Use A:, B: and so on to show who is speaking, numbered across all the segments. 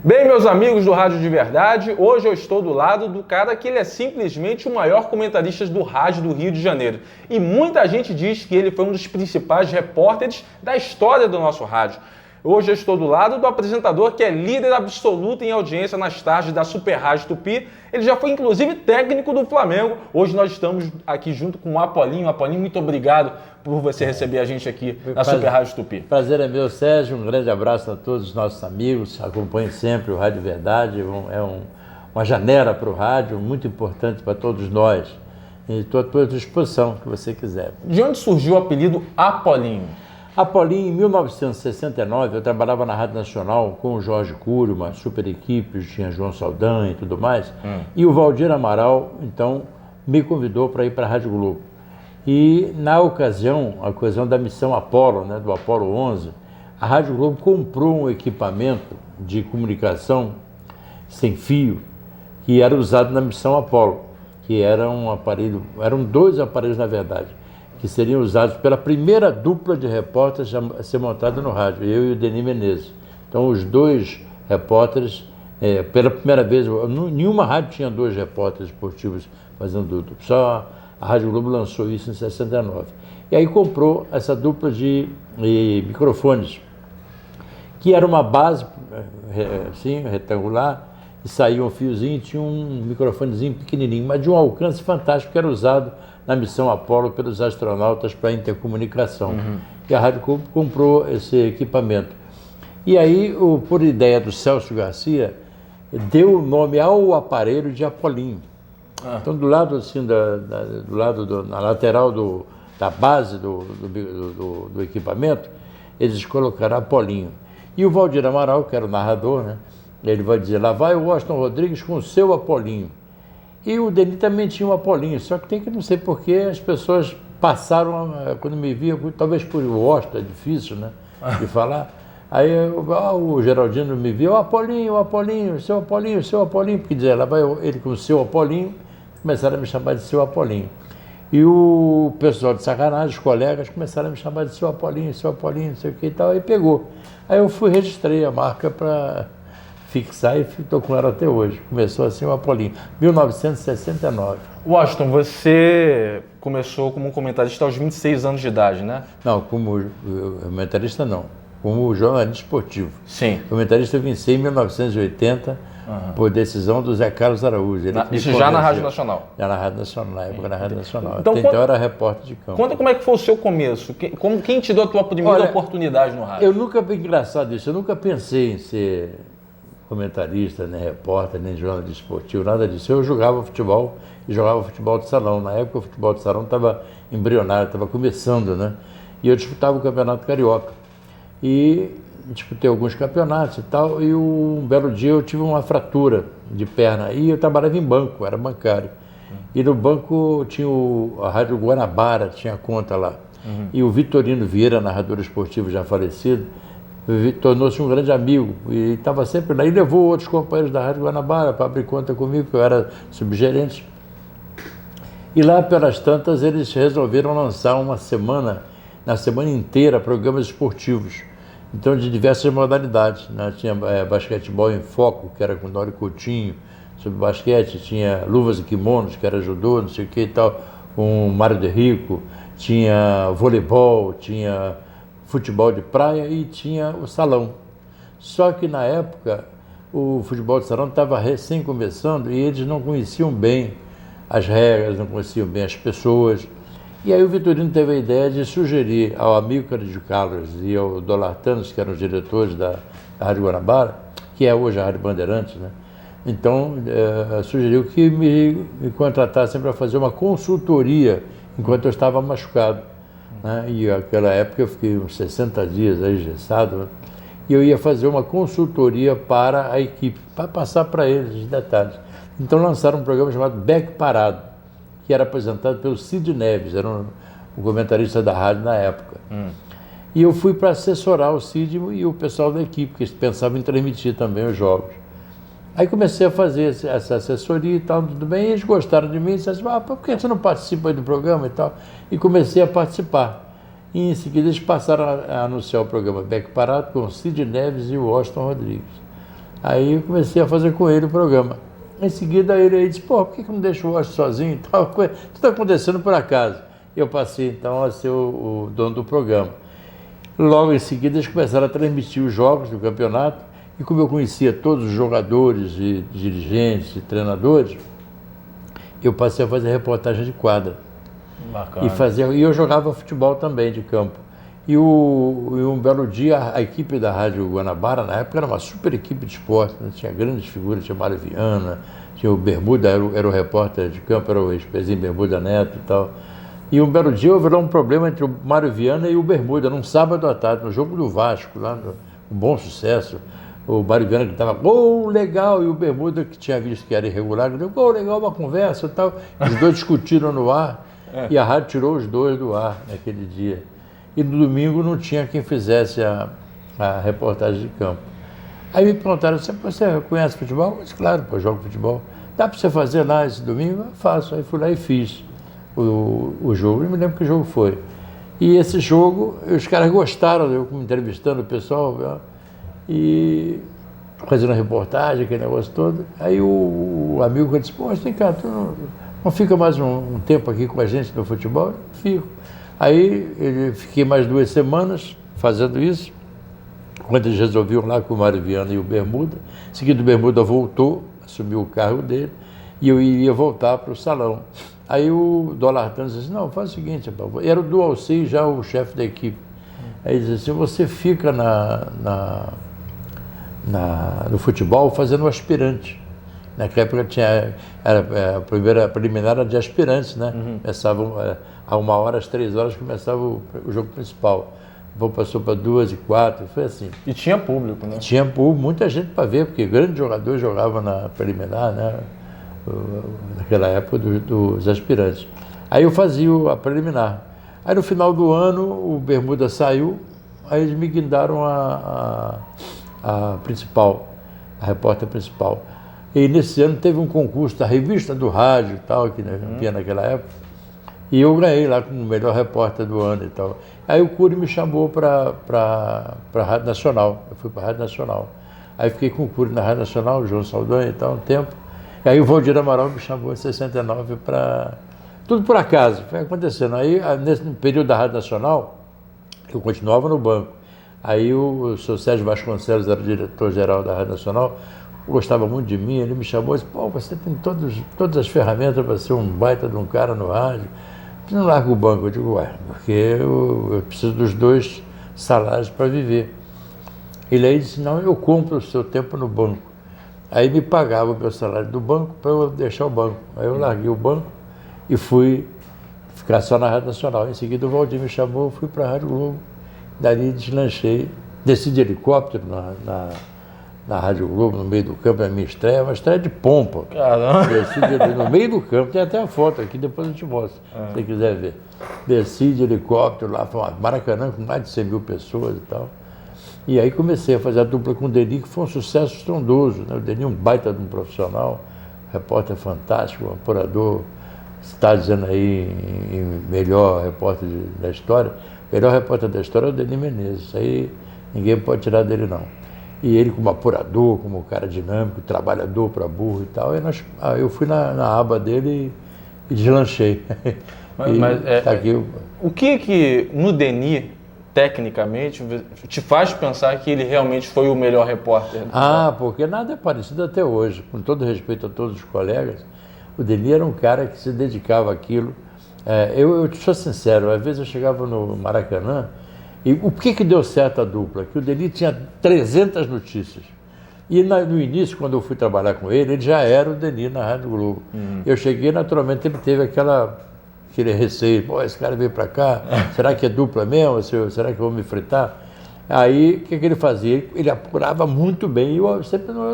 A: Bem, meus amigos do Rádio de Verdade, hoje eu estou do lado do cara que ele é simplesmente o maior comentarista do rádio do Rio de Janeiro. E muita gente diz que ele foi um dos principais repórteres da história do nosso rádio. Hoje eu estou do lado do apresentador que é líder absoluto em audiência nas tardes da Super Rádio Tupi. Ele já foi, inclusive, técnico do Flamengo. Hoje nós estamos aqui junto com o Apolinho. Apolinho, muito obrigado por você receber a gente aqui na Super Rádio Tupi.
B: Prazer é meu, Sérgio. Um grande abraço a todos os nossos amigos. Acompanhem sempre o Rádio Verdade. Uma janela para o rádio, muito importante para todos nós. E estou à tua disposição, que você quiser.
A: De onde surgiu o apelido Apolinho?
B: Apolinho, em 1969, eu trabalhava na Rádio Nacional com o Jorge Cury, uma super equipe, tinha João Saldanha e tudo mais. E o Valdir Amaral, então, me convidou para ir para a Rádio Globo. E, na ocasião, a ocasião da missão Apolo, né, do Apolo 11, a Rádio Globo comprou um equipamento de comunicação sem fio que era usado na missão Apolo, que era um aparelho, eram dois aparelhos, na verdade, que seriam usados pela primeira dupla de repórteres a ser montada no rádio, eu e o Denis Menezes. Então, os dois repórteres, pela primeira vez, nenhuma rádio tinha dois repórteres esportivos fazendo dupla, só a Rádio Globo lançou isso em 69. E aí comprou essa dupla de microfones, que era uma base assim, retangular, e saía um fiozinho, tinha um microfonezinho pequenininho, mas de um alcance fantástico, que era usado na missão Apolo pelos astronautas para intercomunicação. E a Rádio Globo comprou esse equipamento. E aí, por ideia do Celso Garcia, deu o nome ao aparelho de Apolinho. Então, do lado assim, na lateral da base do equipamento, eles colocaram Apolinho. E o Valdir Amaral, que era o narrador, né, ele vai dizer: lá vai o Washington Rodrigues com o seu Apolinho. E o Denis também tinha um Apolinho, só que não sei porquê, as pessoas passaram, quando me viam, talvez por Washington, é difícil, né, de falar. Aí o Geraldino me viu: o Apolinho, o seu Apolinho, porque dizia, lá vai ele com o seu Apolinho, começaram a me chamar de seu Apolinho. E o pessoal de sacanagem, os colegas, começaram a me chamar de seu Apolinho, não sei o que e tal, aí pegou. Aí eu registrei a marca para fixar e estou com ela até hoje. Começou assim o Apolinho, 1969.
A: Washington, você começou como comentarista aos 26 anos de idade, né?
B: Não, como comentarista não, como jornalista esportivo.
A: Sim.
B: Comentarista eu vim em 1980, por decisão do Zé Carlos Araújo.
A: Isso já na Rádio Nacional?
B: Já na Rádio Nacional, na época da Rádio Nacional.
A: Então
B: eu era repórter de campo.
A: Conta como é que foi o seu começo, quem te deu a tua primeira oportunidade no rádio?
B: Engraçado isso, eu nunca pensei em ser comentarista, nem repórter, nem jornalista esportivo, nada disso. Eu jogava futebol e jogava futebol de salão. Na época o futebol de salão estava embrionário, estava começando, né? E eu disputava o Campeonato Carioca. E disputei alguns campeonatos e tal, e um belo dia eu tive uma fratura de perna. E eu trabalhava em banco, era bancário. E no banco tinha a Rádio Guanabara, tinha conta lá. E o Vitorino Vieira, narrador esportivo já falecido, tornou-se um grande amigo e estava sempre lá. E levou outros companheiros da Rádio Guanabara para abrir conta comigo, que eu era subgerente. E lá pelas tantas eles resolveram lançar na semana inteira, programas esportivos. Então, de diversas modalidades, né? Tinha basquetebol em foco, que era com Dori Coutinho, sobre basquete, tinha luvas e kimonos, que era judô, não sei o que e tal, com Mário de Rico, tinha voleibol, tinha futebol de praia e tinha o salão. Só que na época o futebol de salão estava recém começando e eles não conheciam bem as regras, não conheciam bem as pessoas. E aí o Vitorino teve a ideia de sugerir ao amigo Cândido Carlos e ao Dolartanos, que eram os diretores da Rádio Guanabara, que é hoje a Rádio Bandeirantes, né? Então, sugeriu que me contratassem para fazer uma consultoria enquanto eu estava machucado, né? E naquela época eu fiquei uns 60 dias aí engessado, né? E eu ia fazer uma consultoria para a equipe, para passar para eles os detalhes. Então lançaram um programa chamado Beck Parado, que era apresentado pelo Cid Neves, era o comentarista da rádio na época. E eu fui para assessorar o Cid e o pessoal da equipe, que pensavam em transmitir também os jogos. Aí comecei a fazer essa assessoria e tal, tudo bem, e eles gostaram de mim e disseram: por que você não participa aí do programa e tal? E comecei a participar. E em seguida eles passaram a anunciar o programa Beck Parado com o Cid Neves e o Washington Rodrigues. Aí eu comecei a fazer com ele o programa. Em seguida ele disse, pô, por que não deixa o Washington sozinho? Tudo está acontecendo por acaso. Eu passei então a ser o dono do programa. Logo em seguida eles começaram a transmitir os jogos do campeonato, e como eu conhecia todos os jogadores e dirigentes e treinadores, eu passei a fazer reportagem de quadra.
A: Bacana.
B: E eu jogava futebol também de campo. E um belo dia, a equipe da Rádio Guanabara, na época, era uma super equipe de esporte, né? Tinha grandes figuras, tinha Mário Viana, tinha o Bermuda, era o repórter de campo, era o ex-presidente Bermuda Neto e tal. E um belo dia houve lá um problema entre o Mário Viana e o Bermuda, num sábado à tarde, no jogo do Vasco, lá no Bom Sucesso. O Mário Viana gritava, gol legal, e o Bermuda, que tinha visto que era irregular, gritou, gol legal, uma conversa e tal. Os dois discutiram no ar, e a rádio tirou os dois do ar naquele dia. E no domingo não tinha quem fizesse a reportagem de campo. Aí me perguntaram, você conhece futebol? Eu disse, claro, eu jogo futebol. Dá para você fazer lá esse domingo? Eu faço. Aí fui lá e fiz o jogo. Eu me lembro que jogo foi. E esse jogo, os caras gostaram, eu entrevistando o pessoal, e fazendo a reportagem, aquele negócio todo. Aí o amigo disse, pô, vem cá, tu não fica mais um tempo aqui com a gente no futebol? Eu fico. Aí fiquei mais 2 semanas fazendo isso, quando eles resolviam lá com o Mário Viana e o Bermuda. Em seguida o Bermuda voltou, assumiu o cargo dele, e eu iria voltar para o salão. Aí o Dolartano disse, não, faz o seguinte, rapaz. Era o Dualci já o chefe da equipe. Aí ele disse assim, você fica no futebol fazendo o aspirante. Naquela época a primeira preliminar era de aspirantes, né? Começavam a 1h, às 3h começava o jogo principal. Depois passou para 2h, 4h, foi assim.
A: E tinha público, né?
B: Tinha público, muita gente para ver, porque grandes jogadores jogavam na preliminar, né? Naquela época dos aspirantes. Aí eu fazia a preliminar. Aí no final do ano o Bermuda saiu, aí eles me guindaram a principal, a repórter principal. E nesse ano teve um concurso da revista do rádio e tal, que não tinha naquela época, e eu ganhei lá como o melhor repórter do ano e tal. Aí o Cury me chamou para a Rádio Nacional, eu fui para a Rádio Nacional. Aí fiquei com o Cury na Rádio Nacional, o João Saldanha e tal, um tempo. E aí o Valdir Amaral me chamou em 69 para... Tudo por acaso, foi acontecendo. Aí, nesse período da Rádio Nacional, eu continuava no banco. Aí o seu Sérgio Vasconcelos era o diretor-geral da Rádio Nacional, gostava muito de mim, ele me chamou e disse, pô, você tem todas as ferramentas para ser um baita de um cara no rádio, você não larga o banco? Eu digo, ué, porque eu preciso dos 2 salários para viver. Ele aí disse, não, eu compro o seu tempo no banco. Aí me pagava o meu salário do banco para eu deixar o banco. Aí eu larguei o banco e fui ficar só na Rádio Nacional. Em seguida o Valdir me chamou, fui para a Rádio Globo, dali deslanchei, desci de helicóptero na Rádio Globo, no meio do campo, a minha estreia, uma estreia de pompa.
A: Caramba!
B: Desci no meio do campo, tem até a foto aqui, depois eu te mostro, se você quiser ver. Desci de helicóptero lá, foi Maracanã, com mais de 100 mil pessoas e tal. E aí comecei a fazer a dupla com o Deni, que foi um sucesso estrondoso, né? O Deni é um baita de um profissional, repórter fantástico, um apurador, está dizendo aí, melhor repórter da história. O melhor repórter da história é o Deni Menezes, isso aí ninguém pode tirar dele não. E ele como apurador, como cara dinâmico, trabalhador para burro e tal, aí eu fui na aba dele e deslanchei.
A: Tá aqui o que no Deni, tecnicamente, te faz pensar que ele realmente foi o melhor repórter?
B: Porque nada é parecido até hoje. Com todo respeito a todos os colegas, o Deni era um cara que se dedicava àquilo. Eu te sou sincero, às vezes eu chegava no Maracanã, e o que deu certo a dupla? Que o Deni tinha 300 notícias. E no início, quando eu fui trabalhar com ele já era o Deni na Rádio Globo. Eu cheguei, naturalmente, ele teve aquele receio, pô, esse cara veio para cá, será que é dupla mesmo? Será que eu vou me fritar? Aí, o que ele fazia? Ele apurava muito bem, eu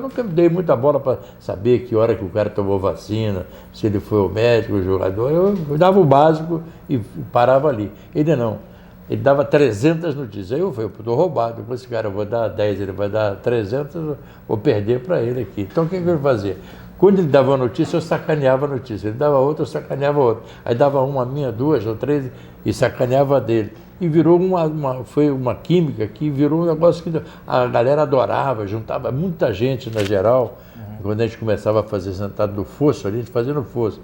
B: nunca dei muita bola para saber que hora que o cara tomou vacina, se ele foi o médico, o jogador, eu dava o básico e parava ali. Ele não. Ele dava 300 notícias. Aí eu falei, estou roubado. Com esse cara eu vou dar 10, ele vai dar 300, vou perder para ele aqui. Então o que ele fazia? Quando ele dava uma notícia, eu sacaneava a notícia. Ele dava outra, eu sacaneava outra. Aí dava uma minha, 2 ou 3 e sacaneava a dele. e virou foi uma química que virou um negócio que a galera adorava, juntava muita gente na geral. Quando a gente começava a fazer sentado no fosso, a gente fazia no fosso.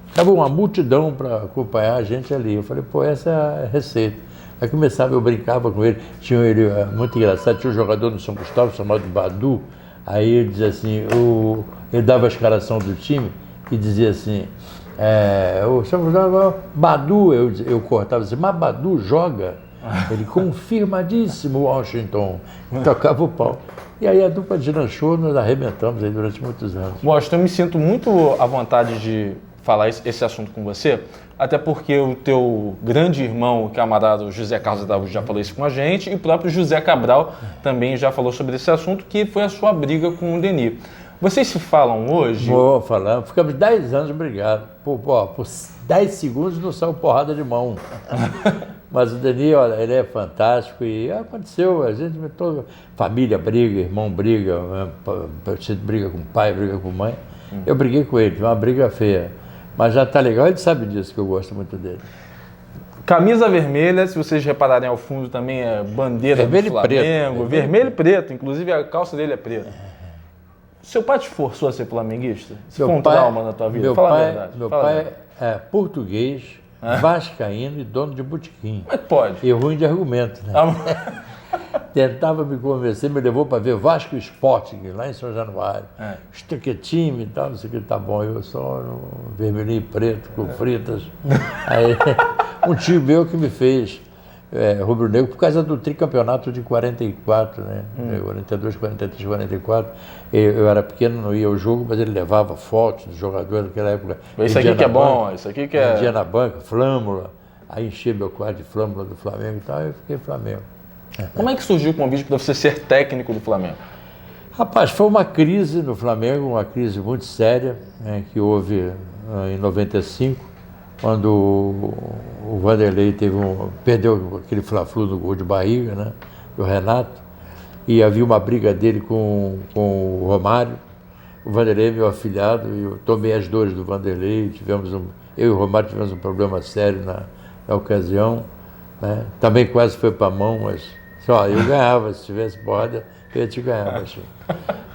B: Estava uma multidão para acompanhar a gente ali. Eu falei, pô, essa é a receita. Aí começava, eu brincava com ele, tinha ele muito engraçado, tinha um jogador no São Gustavo chamado Badu, aí ele dizia assim, ele dava a escalação do time e dizia assim, o São Gustavo, Badu, eu cortava assim, mas Badu joga? Ele, confirmadíssimo, Washington, tocava o pau. E aí a dupla de lanchou, nós arrebentamos aí durante muitos anos.
A: Washington, eu me sinto muito à vontade de falar esse assunto com você, até porque o teu grande irmão, o camarada José Carlos Araújo, já falou isso com a gente, e o próprio José Cabral também já falou sobre esse assunto, que foi a sua briga com o Denis. Vocês se falam hoje?
B: Vou falar, ficamos 10 anos brigados. Por 10 segundos não saiu porrada de mão. Mas o Denis, olha, ele é fantástico e aconteceu, a gente, toda família briga, irmão briga, você briga com o pai, briga com a mãe. Eu briguei com ele, uma briga feia. Mas já tá legal, ele sabe disso, que eu gosto muito dele.
A: Camisa vermelha, se vocês repararem ao fundo também é bandeira
B: vermelho
A: do Flamengo.
B: E preto.
A: Vermelho e preto, inclusive a calça dele é preta. Seu pai te forçou a ser flamenguista? Isso foi um trauma na tua vida? Fala a verdade.
B: Meu pai é português, vascaíno e dono de botequim.
A: Como é que pode?
B: E ruim de argumento, né? Tentava me convencer, me levou para ver Vasco Sporting, lá em São Januário. Isso que é time e tal, não sei o que, tá bom. Eu só um vermelhinho e preto, com fritas. Aí, um tio meu que me fez rubro-negro por causa do tricampeonato de 44, né? 42, 43, 44. Eu era pequeno, não ia ao jogo, mas ele levava fotos dos jogadores daquela época.
A: Isso aqui que é bom, isso aqui que é...
B: Vendia na banca, flâmula. Aí enchia meu quarto de flâmula do Flamengo e tal, eu fiquei Flamengo.
A: Como é que surgiu o convite para você ser técnico do Flamengo?
B: Rapaz, foi uma crise no Flamengo, uma crise muito séria, né, que houve em 95, quando o Vanderlei perdeu aquele fla-flu no gol de barriga, né, do Renato, e havia uma briga dele com o Romário. O Vanderlei é meu afilhado, e eu tomei as dores do Vanderlei, eu e o Romário tivemos um problema sério na ocasião, né, também quase foi para a mão, mas só eu ganhava, se tivesse porrada, eu ia te ganhar, baixinho.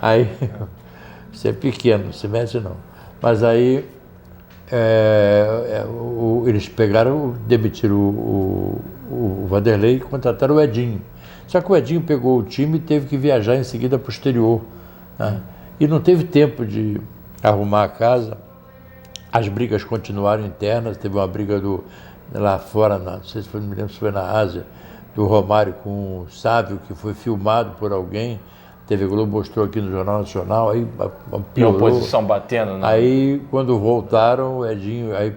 B: Aí, você é pequeno, não se mete não. Mas aí, eles demitiram o Vanderlei e contrataram o Edinho. Só que o Edinho pegou o time e teve que viajar em seguida para o exterior, né? E não teve tempo de arrumar a casa. As brigas continuaram internas, teve uma briga lá fora, não sei se foi, não me lembro se foi na Ásia, do Romário com o Sávio, que foi filmado por alguém, a TV Globo mostrou aqui no Jornal Nacional, aí piorou.
A: E a oposição batendo, né?
B: Aí, quando voltaram, o Edinho, aí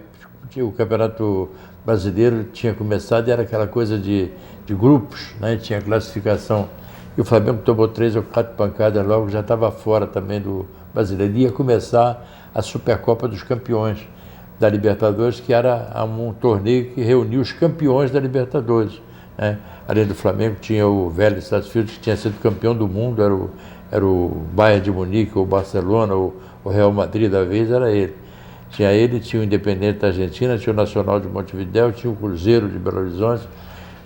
B: o Campeonato Brasileiro tinha começado e era aquela coisa de grupos, né? Tinha classificação. E o Flamengo tomou 3 ou 4 pancadas logo, já estava fora também do Brasileiro. Ia começar a Supercopa dos Campeões da Libertadores, que era um torneio que reunia os campeões da Libertadores, né? Além do Flamengo, tinha o Vélez Sarsfield, que tinha sido campeão do mundo, era o Bayern de Munique, o Barcelona, o Real Madrid da vez, era ele. Tinha ele, tinha o Independente da Argentina, tinha o Nacional de Montevidéu, tinha o Cruzeiro de Belo Horizonte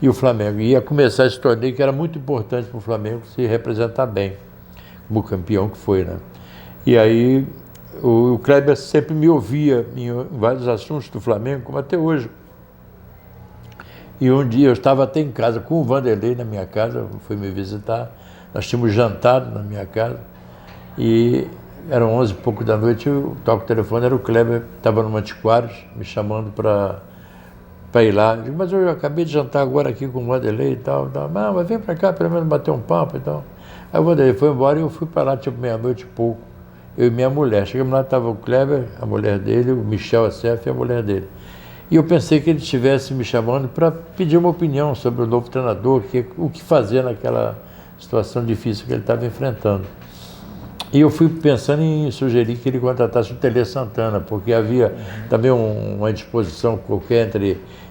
B: e o Flamengo. E ia começar esse torneio que era muito importante para o Flamengo se representar bem, como campeão que foi, né? E aí o Kleber sempre me ouvia em vários assuntos do Flamengo, como até hoje. E um dia eu estava até em casa com o Vanderlei na minha casa, foi me visitar, nós tínhamos jantado na minha casa, e eram 11 e pouco da noite, eu toco o telefone, era o Kleber, estava no Antiquários, me chamando para ir lá. Eu digo, mas eu acabei de jantar agora aqui com o Vanderlei e tal. Não, mas vem para cá, pelo menos bater um papo e tal. Aí o Vanderlei foi embora e eu fui para lá, tipo meia-noite e pouco, eu e minha mulher. Chegamos lá, estava o Kleber, a mulher dele, o Michel Assef e a mulher dele. E eu pensei que ele estivesse me chamando para pedir uma opinião sobre o novo treinador, o que fazer naquela situação difícil que ele estava enfrentando. E eu fui pensando em sugerir que ele contratasse o Tele Santana, porque havia também uma indisposição qualquer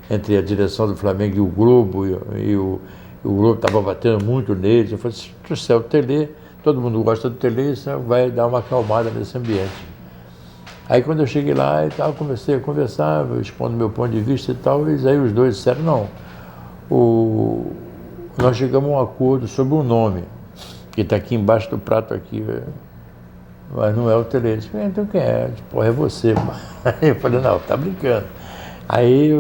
B: entre a direção do Flamengo e o Globo, e o Globo estava batendo muito neles. Eu falei, se trouxer o Tele, todo mundo gosta do Tele, isso vai dar uma acalmada nesse ambiente. Aí quando eu cheguei lá e tal, comecei a conversar, expondo meu ponto de vista e tal, e aí os dois disseram, não, nós chegamos a um acordo sobre um nome, que está aqui embaixo do prato aqui, mas não é o Telê. Então quem é? Pô, é você. Aí eu falei, não, tá brincando. Aí,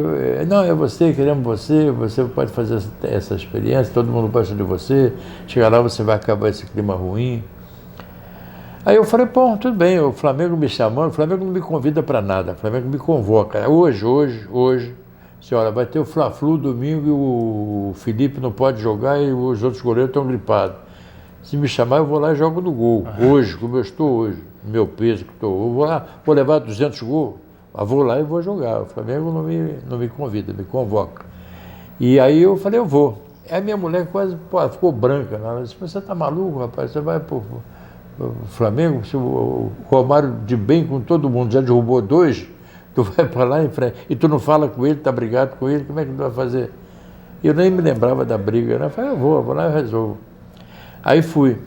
B: não, é você, queremos você pode fazer essa experiência, todo mundo gosta de você, chegar lá você vai acabar esse clima ruim. Aí eu falei, pô, tudo bem, o Flamengo me chamando, o Flamengo não me convida para nada, o Flamengo me convoca. Hoje, senhora, vai ter o Fla-Flu domingo e o Felipe não pode jogar e os outros goleiros estão gripados. Se me chamar, eu vou lá e jogo no gol. Hoje, como eu estou hoje, no meu peso que estou, eu vou lá, vou levar 200 gols. Mas vou lá e vou jogar. O Flamengo não me convida, me convoca. E aí eu falei, eu vou. Aí a minha mulher quase ficou branca. Ela disse, você tá maluco, rapaz? Você vai pro Flamengo? Se o Romário de bem com todo mundo já derrubou 2, tu vai para lá e tu não fala com ele, tá brigado com ele, como é que tu vai fazer? Eu nem me lembrava da briga. Eu falei, eu vou lá e resolvo. Aí fui.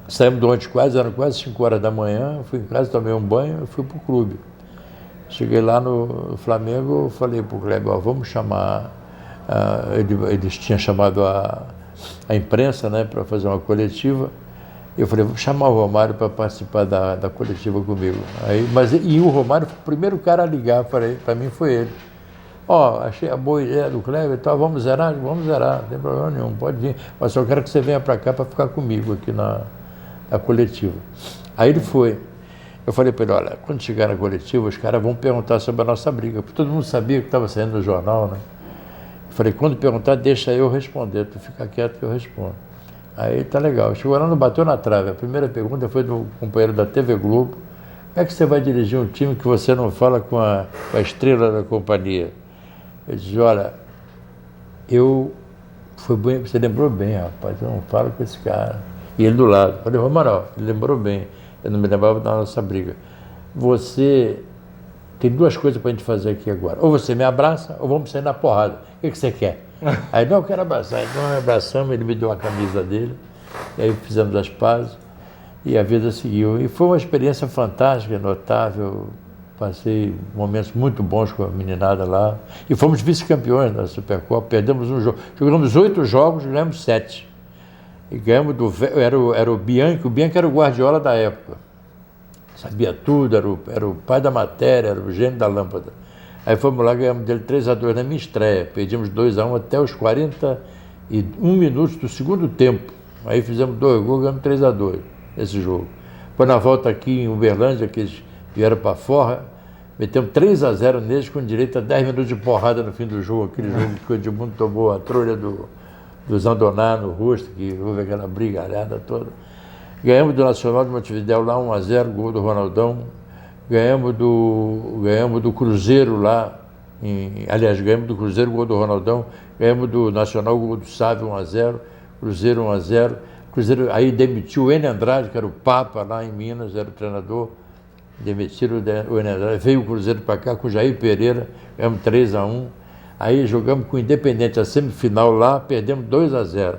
B: Saímos do ontem eram quase 5 horas da manhã, fui em casa, tomei um banho e fui pro clube. Cheguei lá no Flamengo, falei para o Kleber, vamos chamar, eles tinham chamado a imprensa, né, para fazer uma coletiva. Eu falei, vou chamar o Romário para participar da coletiva comigo. E o Romário foi o primeiro cara a ligar, para mim foi ele. Achei a boa ideia do Kleber e tal, vamos zerar, não tem problema nenhum, pode vir. Mas só quero que você venha para cá para ficar comigo aqui na coletiva. Aí ele foi. Eu falei para ele, olha, quando chegar na coletiva, os caras vão perguntar sobre a nossa briga, porque todo mundo sabia que estava saindo no jornal, né? Eu falei, quando perguntar, deixa eu responder, tu fica quieto que eu respondo. Aí tá legal. Chegou lá, não bateu na trave. A primeira pergunta foi do companheiro da TV Globo, como é que você vai dirigir um time que você não fala com a estrela da companhia? Eu disse, olha, você lembrou bem, rapaz, eu não falo com esse cara. E ele do lado. Eu falei, Romário, ele lembrou bem. Eu não me lembrava da nossa briga. Você tem 2 coisas para a gente fazer aqui agora. Ou você me abraça, ou vamos sair na porrada. O que você quer? Aí, não, eu quero abraçar. Então, nós abraçamos, ele me deu a camisa dele, e aí fizemos as pazes, e a vida seguiu. E foi uma experiência fantástica, notável. Passei momentos muito bons com a meninada lá. E fomos vice-campeões da Supercopa, perdemos um jogo. Jogamos 8 jogos, ganhamos 7. E ganhamos era o Bianchi era o Guardiola da época. Sabia tudo, era o pai da matéria, era o gênio da lâmpada. Aí fomos lá, ganhamos dele 3-2 na minha estreia. Perdemos 2-1 até os 41 minutos do segundo tempo. Aí fizemos 2 gols, ganhamos 3-2 nesse jogo. Depois na volta aqui em Uberlândia, que eles vieram para fora, metemos 3-0 neles com direito a 10 minutos de porrada no fim do jogo. Aquele jogo que o Edmundo tomou a trolha do Zandoná no rosto, que houve aquela brigalhada toda. Ganhamos do Nacional de Montevidéu lá 1-0, gol do Ronaldão. Ganhamos do Cruzeiro lá, ganhamos do Cruzeiro, gol do Ronaldão. Ganhamos do Nacional, gol do Sávio 1-0, Cruzeiro 1-0. Cruzeiro aí demitiu o Enio Andrade, que era o Papa lá em Minas, era o treinador. Demitiram o Enio Andrade, veio o Cruzeiro para cá com o Jair Pereira, ganhamos 3-1. Aí jogamos com o Independente a semifinal lá, perdemos 2-0.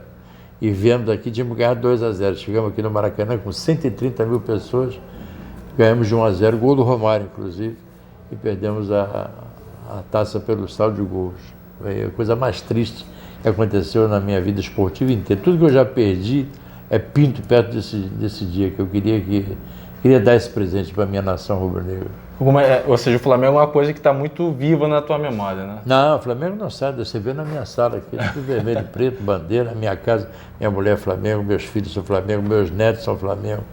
B: E viemos aqui, tínhamos ganhado 2-0. Chegamos aqui no Maracanã com 130 mil pessoas, ganhamos de 1-0, gol do Romário, inclusive, e perdemos a taça pelo saldo de gols. Foi a coisa mais triste que aconteceu na minha vida esportiva inteira. Tudo que eu já perdi é pinto perto desse dia, que eu queria dar esse presente para a minha nação rubro-negra.
A: Ou seja, o Flamengo é uma coisa que está muito viva na tua memória, né?
B: Não, o Flamengo não sai, você vê na minha sala aqui, tudo vermelho e preto, bandeira, minha casa, minha mulher é Flamengo, meus filhos são Flamengo, meus netos são Flamengo.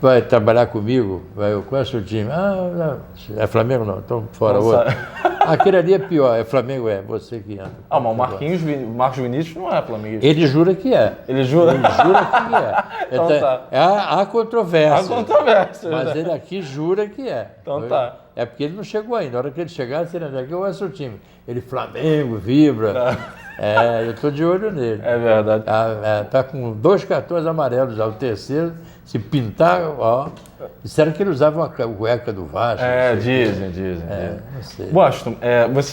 B: Vai trabalhar comigo? Qual é o seu time? Não, é Flamengo não, então fora outro. Aquele ali é pior, é Flamengo, você que anda.
A: Mas o Marcos Vinícius não é flamenguista.
B: Ele jura que é.
A: Ele jura?
B: Ele jura que é.
A: Então tá.
B: Há controvérsia.
A: Há controvérsia.
B: Mas ele aqui jura que é.
A: Então tá.
B: É porque ele não chegou ainda. Na hora que ele chegar, ele vai qual é o seu time? Ele Flamengo, vibra. Eu estou de olho nele.
A: É verdade.
B: Está com 2 cartões amarelos já. O terceiro, se pintar, disseram que ele usava uma cueca do Vasco.
A: Dizem.
B: Não sei.
A: Washington,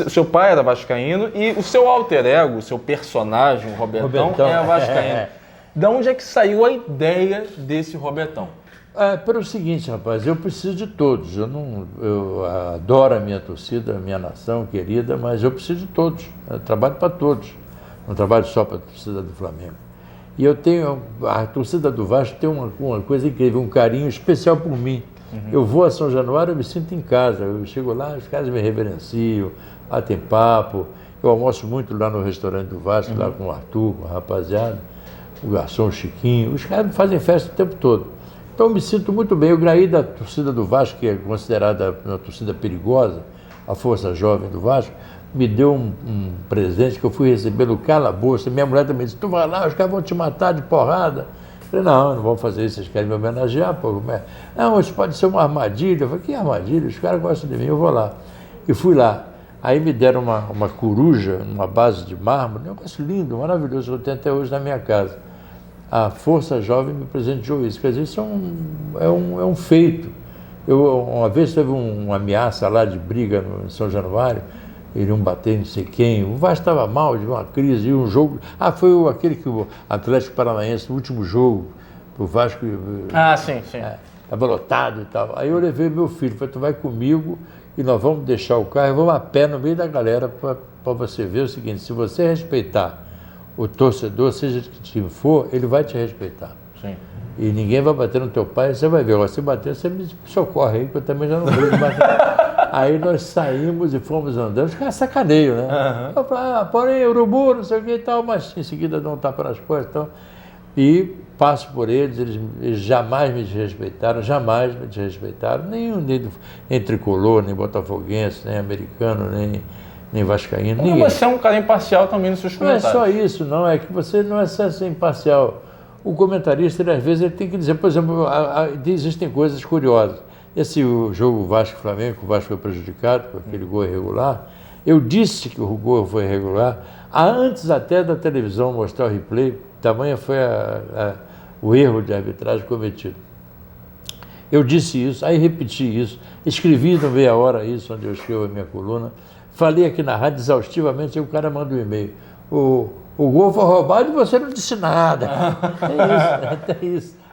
A: seu pai era vascaíno e o seu alter ego, o seu personagem, o Robertão, é vascaíno. De onde é que saiu a ideia desse Robertão?
B: Pelo seguinte, rapaz, eu preciso de todos. Eu adoro a minha torcida, a minha nação querida, mas eu preciso de todos. Eu trabalho para todos. Não trabalho só para a torcida do Flamengo. E a torcida do Vasco tem uma coisa incrível, um carinho especial por mim. Eu vou a São Januário, eu me sinto em casa. Eu chego lá, os caras me reverenciam, lá tem papo. Eu almoço muito lá no restaurante do Vasco, lá com o Arthur, com a rapaziada, o garçom, o Chiquinho. Os caras me fazem festa o tempo todo. Então eu me sinto muito bem. Eu ganhei da torcida do Vasco, que é considerada uma torcida perigosa, a Força Jovem do Vasco, me deu um presente que eu fui receber no calabouço. Minha mulher também disse, tu vai lá, os caras vão te matar de porrada. Eu falei, não vão fazer isso, vocês querem me homenagear, pô. Não, isso pode ser uma armadilha. Eu falei, que armadilha? Os caras gostam de mim, eu vou lá. E fui lá. Aí me deram uma coruja, numa base de mármore, um negócio lindo, maravilhoso, que eu tenho até hoje na minha casa. A Força Jovem me presenteou isso. Quer dizer, isso é um feito. Uma vez teve uma ameaça lá de briga em São Januário, iriam bater não sei quem. O Vasco estava mal, de uma crise, e um jogo... foi aquele que o Atlético Paranaense, no último jogo, o Vasco...
A: Sim.
B: Estava lotado e tal. Aí eu levei meu filho, falei, tu vai comigo e nós vamos deixar o carro e vamos a pé no meio da galera para você ver o seguinte, se você respeitar o torcedor, seja de que time for, ele vai te respeitar.
A: Sim.
B: E ninguém vai bater no teu pai, você vai ver. Agora, se bater, você me socorre aí, que eu também já não vou bater. Aí nós saímos e fomos andando, os caras sacaneiam, né? Eu falei, porém, urubu, não sei o que e tal, mas em seguida dão um tapa nas costas e tal. E passo por eles, eles jamais me desrespeitaram, nem tricolor, nem botafoguense, nem americano, nem vascaíno, ninguém.
A: Mas você é um cara imparcial também nos seus comentários.
B: Não é só isso, não, é que você não é só ser imparcial. O comentarista, às vezes, ele tem que dizer, por exemplo, existem coisas curiosas. Esse jogo Vasco-Flamengo, o Vasco foi prejudicado por aquele gol irregular, eu disse que o gol foi irregular, antes até da televisão mostrar o replay, tamanho foi o erro de arbitragem cometido. Eu disse isso, aí repeti isso, escrevi no meia hora isso, onde eu escrevo a minha coluna, falei aqui na rádio exaustivamente, aí o cara manda um e-mail. O gol foi roubado e você não disse nada.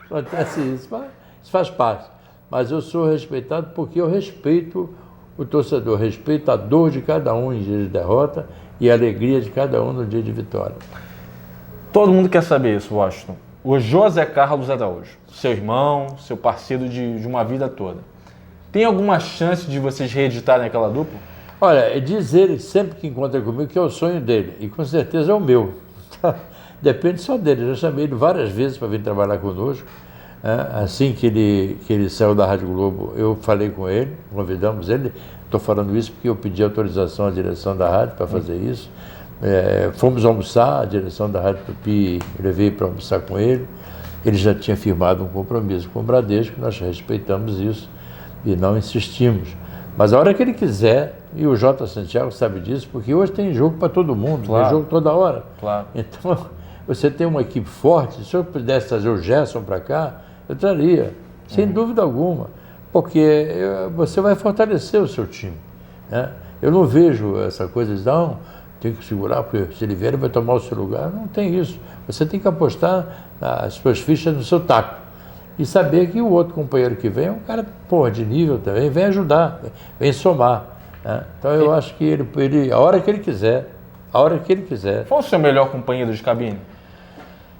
B: Acontece isso, mas isso faz parte. Mas eu sou respeitado porque eu respeito o torcedor, respeito a dor de cada um em dia de derrota e a alegria de cada um no dia de vitória.
A: Todo mundo quer saber isso, Washington. O José Carlos Araújo, seu irmão, seu parceiro de uma vida toda. Tem alguma chance de vocês reeditarem aquela dupla?
B: Olha, diz ele sempre que encontra comigo que é o sonho dele, e com certeza é o meu. Depende só dele. Eu já chamei ele várias vezes para vir trabalhar conosco. Assim que ele saiu da Rádio Globo, eu falei com ele, convidamos ele. Estou falando isso porque eu pedi autorização à direção da rádio para fazer isso. Fomos almoçar, a direção da Rádio Tupi, levei para almoçar com ele. Ele já tinha firmado um compromisso com o Bradesco, nós respeitamos isso e não insistimos. Mas a hora que ele quiser, e o Jota Santiago sabe disso, porque hoje tem jogo para todo mundo,
A: claro.
B: Tem jogo toda hora.
A: Claro.
B: Então, você tem uma equipe forte, se eu pudesse trazer o Gerson para cá, eu traria, sem dúvida alguma, porque você vai fortalecer o seu time. Né? Eu não vejo essa coisa de, não, tem que segurar, porque se ele vier, ele vai tomar o seu lugar. Não tem isso. Você tem que apostar as suas fichas no seu taco. E saber que o outro companheiro que vem é um cara, de nível também, vem ajudar, vem somar. Né? Então eu acho que ele, a hora que ele quiser.
A: Qual o seu melhor companheiro de cabine?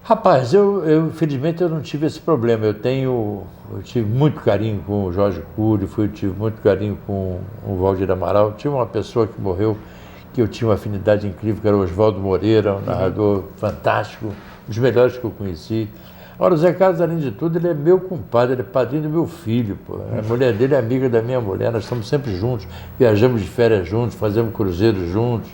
B: Rapaz, eu infelizmente eu não tive esse problema. Eu tive muito carinho com o Jorge Cury, tive muito carinho com o Valdir Amaral. Tive uma pessoa que morreu, que eu tinha uma afinidade incrível, que era o Oswaldo Moreira, um narrador fantástico, um dos melhores que eu conheci. Agora, o Zé Carlos, além de tudo, ele é meu compadre, ele é padrinho do meu filho. A mulher dele é amiga da minha mulher, nós estamos sempre juntos, viajamos de férias juntos, fazemos cruzeiros juntos.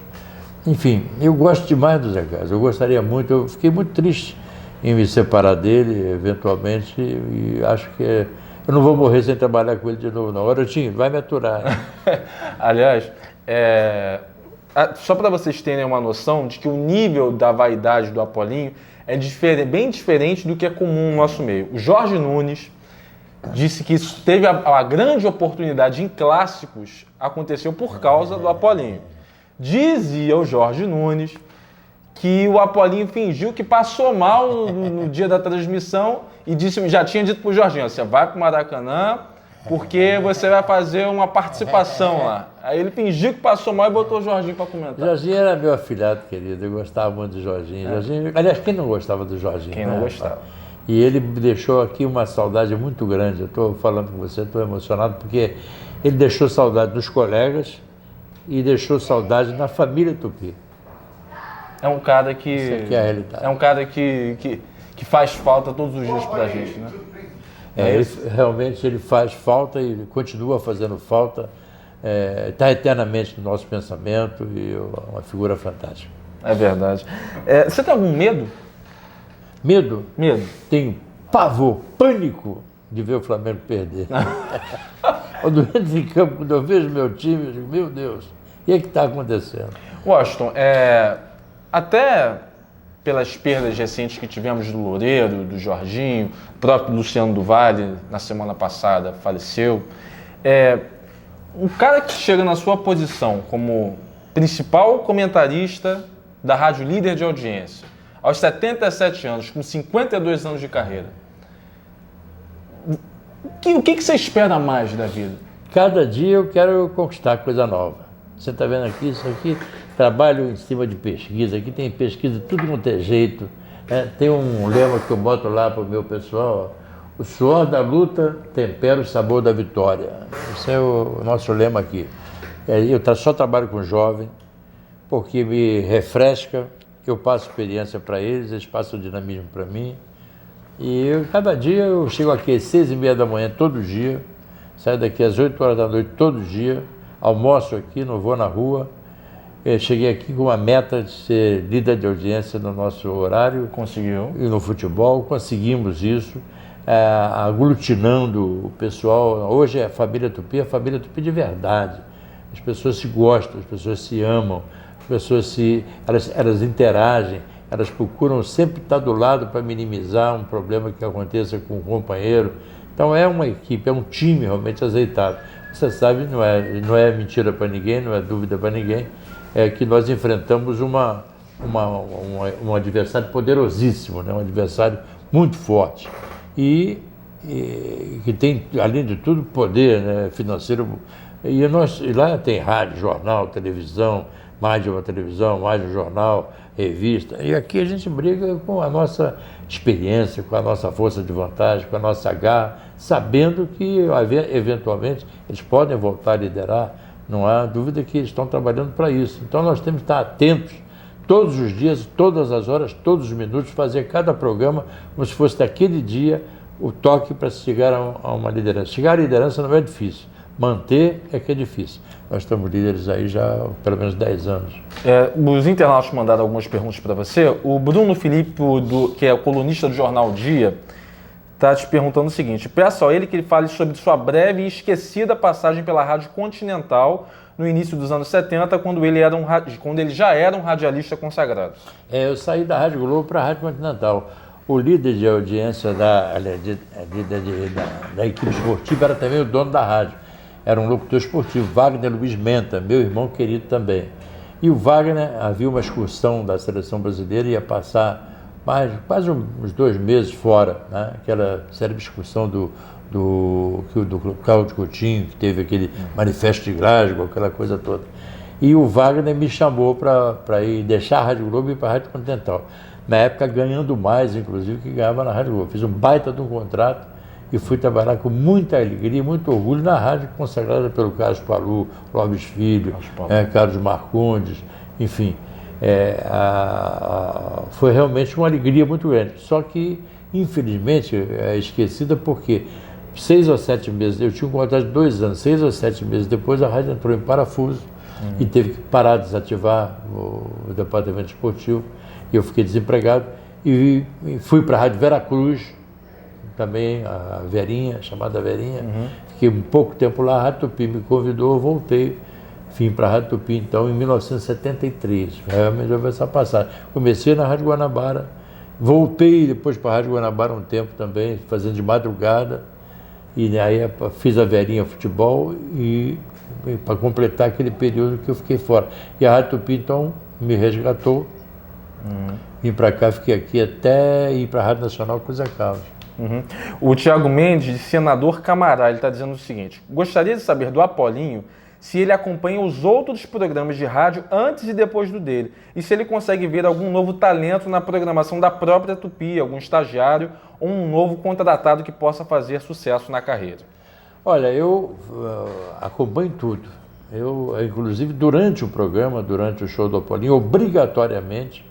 B: Enfim, eu gosto demais do Zé Carlos, eu gostaria muito, eu fiquei muito triste em me separar dele, eventualmente, e acho que eu não vou morrer sem trabalhar com ele de novo, não. Garotinho, vai me aturar.
A: Aliás, só para vocês terem uma noção de que o nível da vaidade do Apolinho é bem diferente do que é comum no nosso meio. O Jorge Nunes disse que isso teve a grande oportunidade em clássicos, aconteceu por causa do Apolinho. Dizia o Jorge Nunes que o Apolinho fingiu que passou mal no dia da transmissão e já tinha dito pro Jorginho, ó, você vai pro Maracanã porque você vai fazer uma participação lá. Aí ele fingiu que passou mal e botou o Jorginho para comentar.
B: Jorginho era meu afilhado querido, eu gostava muito do Jorginho. Jorginho, aliás, quem não gostava do Jorginho?
A: Quem não gostava.
B: E ele deixou aqui uma saudade muito grande. Eu estou falando com você, estou emocionado, porque ele deixou saudade dos colegas e deixou saudade na família Tupi.
A: É um cara que...
B: Isso aqui é a realidade.
A: É um cara que faz falta todos os dias pra gente, né?
B: Realmente ele faz falta e continua fazendo falta. Está eternamente no nosso pensamento e é uma figura fantástica.
A: É verdade. Você tem algum medo?
B: Medo?
A: Medo.
B: Tenho pavor, pânico de ver o Flamengo perder. Quando eu entro em campo, quando eu vejo meu time, eu digo, meu Deus, o que é que está acontecendo?
A: Washington, até pelas perdas recentes que tivemos do Loureiro, do Jorginho, o próprio Luciano do Vale, na semana passada, faleceu. Um cara que chega na sua posição como principal comentarista da rádio líder de audiência, aos 77 anos, com 52 anos de carreira, o que você espera mais da vida?
B: Cada dia eu quero conquistar coisa nova. Você está vendo aqui, isso aqui, trabalho em cima de pesquisa, aqui tem pesquisa, tudo quanto é jeito. Tem um lema que eu boto lá para o meu pessoal, ó, o suor da luta tempera o sabor da vitória. Esse é o nosso lema aqui. Eu só trabalho com jovem, porque me refresca, eu passo experiência para eles passam dinamismo para mim. E cada dia eu chego aqui às 6h30 da manhã, todo dia, saio daqui às 8 horas da noite, todo dia, almoço aqui, não vou na rua. Eu cheguei aqui com uma meta de ser líder de audiência no nosso horário.
A: Conseguiu.
B: E no futebol, conseguimos isso, aglutinando o pessoal. Hoje é a família Tupi de verdade. As pessoas se gostam, as pessoas se amam, as pessoas elas interagem, elas procuram sempre estar do lado para minimizar um problema que aconteça com um companheiro. Então é uma equipe, é um time realmente azeitado. Você sabe, não é mentira para ninguém, não é dúvida para ninguém, é que nós enfrentamos um adversário poderosíssimo, né? Um adversário muito forte e que tem, além de tudo, poder, né, financeiro. E lá tem rádio, jornal, televisão, mais de uma televisão, mais de um jornal, revista. E aqui a gente briga com a nossa experiência, com a nossa força de vantagem, com a nossa garra, sabendo que, eventualmente, eles podem voltar a liderar. Não há dúvida que eles estão trabalhando para isso. Então nós temos que estar atentos todos os dias, todas as horas, todos os minutos, fazer cada programa como se fosse daquele dia o toque para chegar a uma liderança. Chegar à liderança não é difícil. Manter é que é difícil. Nós estamos líderes aí já há pelo menos 10 anos.
A: Os internautas mandaram algumas perguntas para você. O Bruno Filipe, que é o colunista do Jornal Dia, está te perguntando o seguinte: peço a ele que ele fale sobre sua breve e esquecida passagem pela Rádio Continental no início dos anos 70, quando ele já era um radialista consagrado.
B: Eu saí da Rádio Globo para a Rádio Continental. O líder de audiência da equipe esportiva era também o dono da rádio. Era um locutor esportivo, Wagner Luiz Menta, meu irmão querido também. E o Wagner, havia uma excursão da seleção brasileira, ia passar quase uns 2 meses fora, né? Aquela célebre excursão do Cláudio Coutinho, que teve aquele manifesto de Glasgow, aquela coisa toda. E o Wagner me chamou para ir deixar a Rádio Globo e ir para a Rádio Continental. Na época, ganhando mais, inclusive, que ganhava na Rádio Globo. Fiz um baita de um contrato e fui trabalhar com muita alegria, muito orgulho na rádio consagrada pelo Carlos Palu, Clóvis Filho, Carlos Marcondes, enfim. Foi realmente uma alegria muito grande. Só que, infelizmente, é esquecida porque 6 ou 7 meses, eu tinha um contrato de 2 anos, 6 ou 7 meses depois a rádio entrou em parafuso e teve que parar, desativar o departamento esportivo. E eu fiquei desempregado e fui para a Rádio Veracruz, também a Verinha, chamada Verinha. Fiquei um pouco tempo lá, a Rádio Tupi me convidou, eu voltei, vim para a Rádio Tupi então em 1973. Realmente houve essa passagem. Comecei na Rádio Guanabara, voltei depois para a Rádio Guanabara um tempo também, fazendo de madrugada, e aí fiz a Verinha Futebol e para completar aquele período que eu fiquei fora. E a Rádio Tupi então me resgatou. Vim para cá, fiquei aqui até ir para a Rádio Nacional com o Zé Carlos.
A: Uhum. O Thiago Mendes, de Senador Camará, ele está dizendo o seguinte: gostaria de saber do Apolinho se ele acompanha os outros programas de rádio antes e depois do dele, e se ele consegue ver algum novo talento na programação da própria Tupi, algum estagiário ou um novo contratado que possa fazer sucesso na carreira.
B: Olha, eu acompanho tudo. Eu, inclusive, durante o programa, durante o show do Apolinho, obrigatoriamente,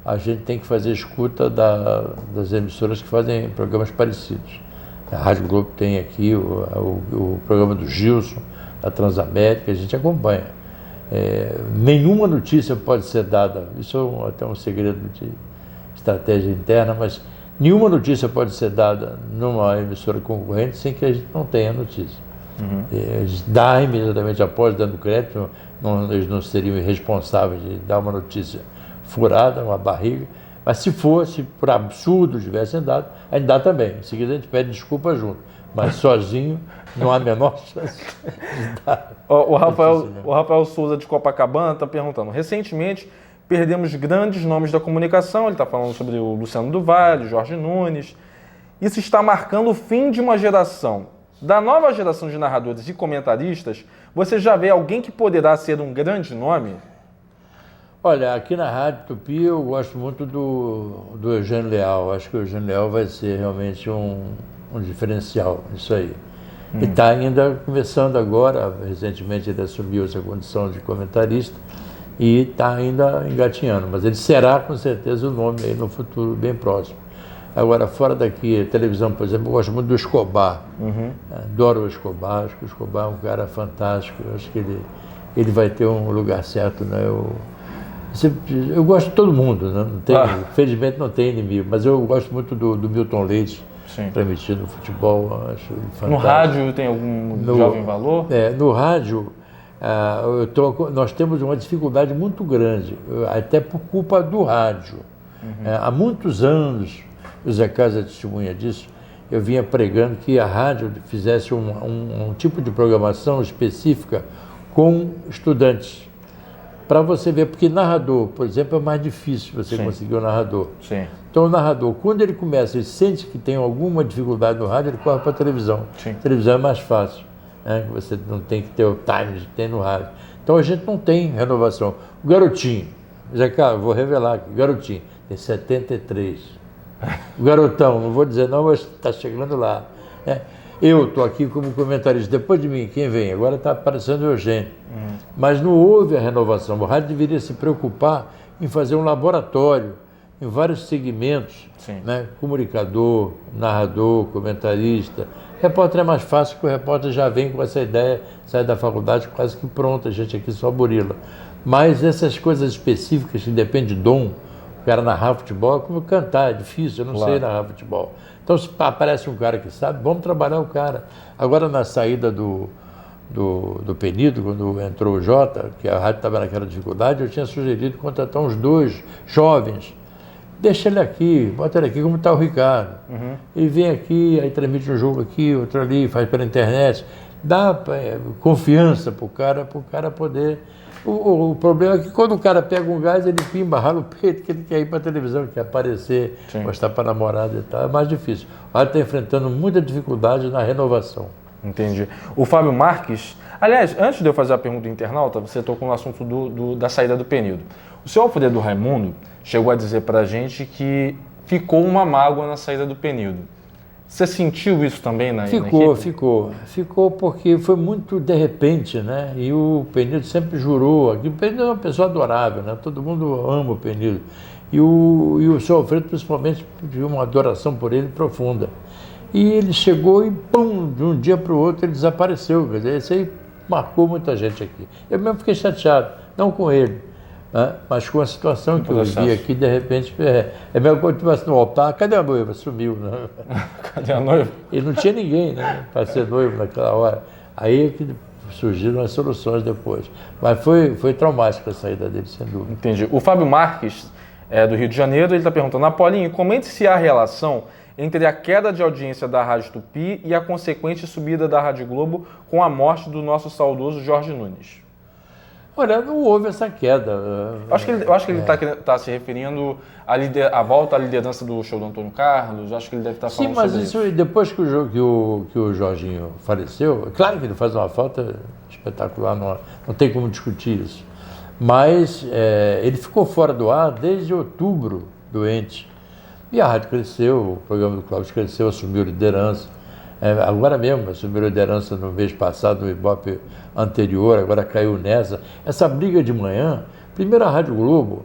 B: a gente tem que fazer escuta das emissoras que fazem programas parecidos. A Rádio Globo tem aqui o programa do Gilson, da Transamérica, a gente acompanha. Nenhuma notícia pode ser dada, isso é até um segredo de estratégia interna, mas nenhuma notícia pode ser dada numa emissora concorrente sem que a gente não tenha notícia. Uhum. A gente dá imediatamente após, dando crédito, eles não seriam irresponsáveis de dar uma notícia furada, uma barriga, mas se por absurdo tivessem dado, a gente dá também. Em seguida a gente pede desculpa junto. Mas sozinho não há a menor chance de dar.
A: O Rafael Souza de Copacabana está perguntando: recentemente perdemos grandes nomes da comunicação, ele está falando sobre o Luciano do Vale, o Jorge Nunes. Isso está marcando o fim de uma geração. Da nova geração de narradores e comentaristas, você já vê alguém que poderá ser um grande nome?
B: Olha, aqui na Rádio Tupi eu gosto muito do Eugênio Leal. Acho que o Eugênio Leal vai ser realmente um diferencial, isso aí. E está ainda começando agora, recentemente ele assumiu essa condição de comentarista e está ainda engatinhando, mas ele será com certeza o nome aí no futuro bem próximo. Agora, fora daqui, televisão, por exemplo, eu gosto muito do Escobar. Uhum. Adoro o Escobar, acho que o Escobar é um cara fantástico, acho que ele vai ter um lugar certo, né? Eu gosto de todo mundo, né? Felizmente não tem inimigo, mas eu gosto muito do Milton Leite. Sim. Transmitindo futebol, acho fantástico.
A: No rádio tem algum jovem valor?
B: No rádio, nós temos uma dificuldade muito grande, até por culpa do rádio. Uhum. Há muitos anos, o Zé Casa testemunha disso, eu vinha pregando que a rádio fizesse um tipo de programação específica com estudantes. Para você ver, porque narrador, por exemplo, é mais difícil você conseguir um narrador. Sim. Então o narrador, quando ele começa, ele sente que tem alguma dificuldade no rádio, ele corre para a televisão. Sim. A televisão é mais fácil, né? Você não tem que ter o time que tem no rádio. Então a gente não tem renovação. O Garotinho, já cara, vou revelar aqui, o Garotinho tem 73. O Garotão, não vou dizer não, mas está chegando lá. Eu estou aqui como comentarista. Depois de mim, quem vem? Agora está aparecendo o Eugênio. Mas não houve a renovação. O rádio deveria se preocupar em fazer um laboratório em vários segmentos, né? Comunicador, narrador, comentarista. Repórter é mais fácil, porque o repórter já vem com essa ideia, sai da faculdade quase que pronta, a gente aqui só burila. Mas essas coisas específicas que dependem de dom, o cara narrar futebol é como cantar, é difícil, eu não sei narrar futebol. Então, se aparece um cara que sabe, vamos trabalhar o cara. Agora, na saída do Penido, quando entrou o Jota, que a rádio estava naquela dificuldade, eu tinha sugerido contratar uns 2 jovens. Deixa ele aqui, bota ele aqui como está o Ricardo. Uhum. Ele vem aqui, aí transmite um jogo aqui, outro ali, faz pela internet. Dá confiança para o cara poder... O problema é que quando o cara pega um gás, ele pimba, rala o peito, que ele quer ir para a televisão, quer aparecer, mostrar para a namorada e tal. É mais difícil. O rádio está enfrentando muita dificuldade na renovação.
A: Entendi. O Fábio Marques... Aliás, antes de eu fazer a pergunta do internauta, você tocou no assunto da saída do Penido. O senhor Alfredo Raimundo chegou a dizer para a gente que ficou uma mágoa na saída do Penido. Você sentiu isso também na equipe?
B: Ficou porque foi muito de repente, né? E o Penido sempre jurou, o Penido é uma pessoa adorável, né? Todo mundo ama o Penido. E o senhor Alfredo, principalmente, tinha uma adoração por ele profunda. E ele chegou e, pum, de um dia para o outro ele desapareceu. Quer dizer, isso aí marcou muita gente aqui. Eu mesmo fiquei chateado, não com ele, né? Mas com a situação que eu vivi aqui, de repente, mesmo quando estivesse no altar, cadê a noiva? Sumiu, né?
A: Cadê a noiva?
B: E não tinha ninguém, né, para ser noivo naquela hora. Aí é que surgiram as soluções depois. Mas foi traumática a saída dele, sem dúvida.
A: Entendi. O Fábio Marques, do Rio de Janeiro, ele está perguntando: Apolinho, comente se há relação entre a queda de audiência da Rádio Tupi e a consequente subida da Rádio Globo com a morte do nosso saudoso Jorge Nunes.
B: Olha, não houve essa queda.
A: Eu acho que ele está se referindo à volta à liderança do show do Antônio Carlos. Acho que ele deve estar falando sobre isso.
B: Sim, mas depois que o Jorginho faleceu, é claro que ele faz uma falta espetacular, não tem como discutir isso. Mas ele ficou fora do ar desde outubro, doente. E a rádio cresceu, o programa do Cláudio cresceu, assumiu liderança. Agora mesmo, assumiu liderança no mês passado, no Ibope anterior, agora caiu nessa. Essa briga de manhã, primeiro a Rádio Globo,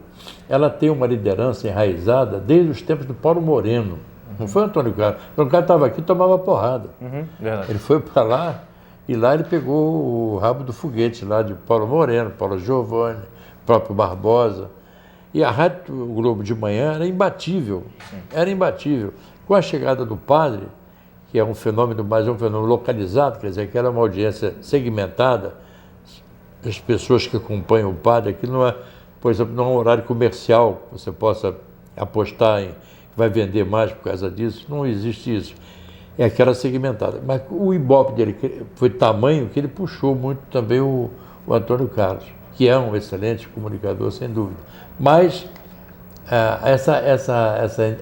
B: ela tem uma liderança enraizada desde os tempos do Paulo Moreno. Não foi o Antônio Carlos. O Antônio Carlos estava aqui e tomava porrada.
A: Verdade.
B: Ele foi para lá e lá ele pegou o rabo do foguete lá de Paulo Moreno, Paulo Giovanni, próprio Barbosa. E a Rádio Globo de manhã era imbatível. Sim. Era imbatível. Com a chegada do padre, que é um fenômeno, mas é um fenômeno localizado, quer dizer, que era uma audiência segmentada, as pessoas que acompanham o padre, aquilo não é, por exemplo, não é um horário comercial, que você possa apostar em que vai vender mais por causa disso, não existe isso. É aquela segmentada. Mas o Ibope dele foi tamanho que ele puxou muito também o Antônio Carlos, que é um excelente comunicador, sem dúvida. Mas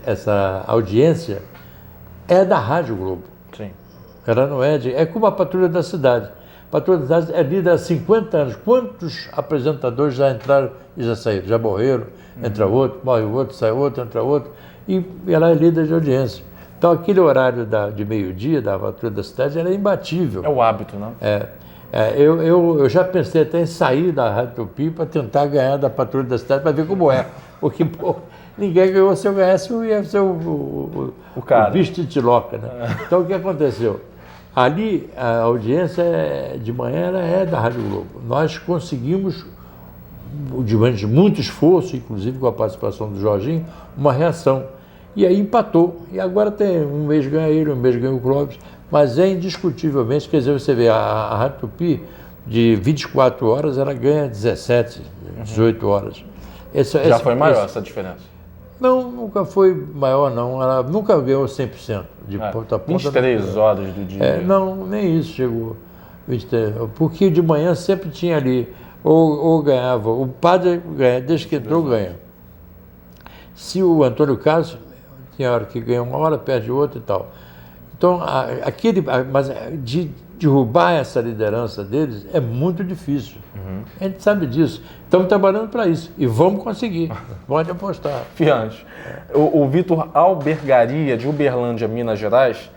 B: essa audiência é da Rádio Globo.
A: Sim.
B: Ela não é de... É como a Patrulha da Cidade. A Patrulha da Cidade é lida há 50 anos. Quantos apresentadores já entraram e já saíram? Já morreram, entra outro, morre outro, sai outro, entra outro. E ela é líder de audiência. Então, aquele horário de meio-dia da Patrulha da Cidade era imbatível.
A: É o hábito, né?
B: Eu já pensei até em sair da Rádio Tupi para tentar ganhar da Patrulha da Cidade para ver como é. Porque, pô, ninguém ganhou. Se eu ganhasse, eu ia ser o bicho de Tiloca, né? Então, o que aconteceu? Ali, a audiência de manhã é da Rádio Globo. Nós conseguimos, diante de muito esforço, inclusive com a participação do Jorginho, uma reação. E aí empatou. E agora tem um mês ganha ele, um mês ganha o Clóvis. Mas é indiscutivelmente, quer dizer, você vê, a Rádio Tupi, de 24 horas, ela ganha 17, 18 horas.
A: Já foi maior essa diferença?
B: Não, nunca foi maior, não. Ela nunca ganhou 100% de ponta a ponta.
A: 23 horas do dia.
B: Não, nem isso chegou. Porque de manhã sempre tinha ali, ou ganhava, o padre ganha, desde que entrou, ganha. Se o Antônio Carlos, tinha hora que ganha uma hora, perde outra e tal. Então, mas de derrubar essa liderança deles é muito difícil. A gente sabe disso. Estamos trabalhando para isso e vamos conseguir. Pode apostar.
A: Fiante. O Vitor Albergaria, de Uberlândia, Minas Gerais,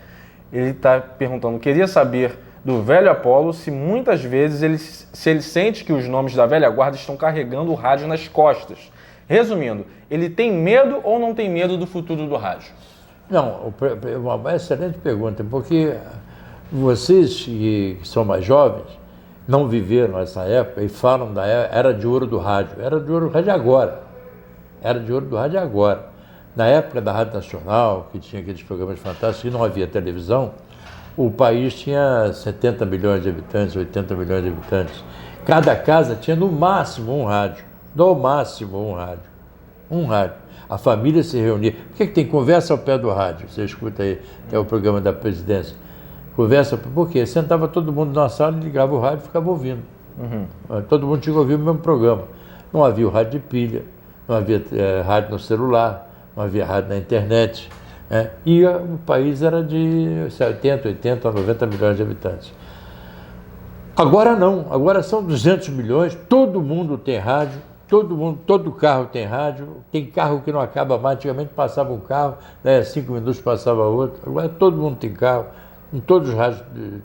A: ele está perguntando, queria saber do velho Apolo se muitas vezes ele sente que os nomes da velha guarda estão carregando o rádio nas costas. Resumindo, ele tem medo ou não tem medo do futuro do rádio?
B: Não, uma excelente pergunta, porque vocês que são mais jovens não viveram essa época e falam da era de ouro do rádio. Era de ouro do rádio agora. Era de ouro do rádio agora. Na época da Rádio Nacional, que tinha aqueles programas fantásticos, e não havia televisão, o país tinha 70 milhões de habitantes, 80 milhões de habitantes. Cada casa tinha no máximo um rádio. No máximo um rádio. Um rádio. A família se reunia. Por que tem conversa ao pé do rádio? Você escuta aí, é o programa da presidência. Conversa, por quê? Sentava todo mundo na sala, ligava o rádio e ficava ouvindo. Todo mundo tinha que ouvir o mesmo programa. Não havia o rádio de pilha, não havia rádio no celular, não havia rádio na internet. E o país era de 70, 80, 90 milhões de habitantes. Agora não, agora são 200 milhões, todo mundo tem rádio. Todo carro tem rádio, tem carro que não acaba mais, antigamente passava um carro, 5 minutos passava outro, agora todo mundo tem carro, todos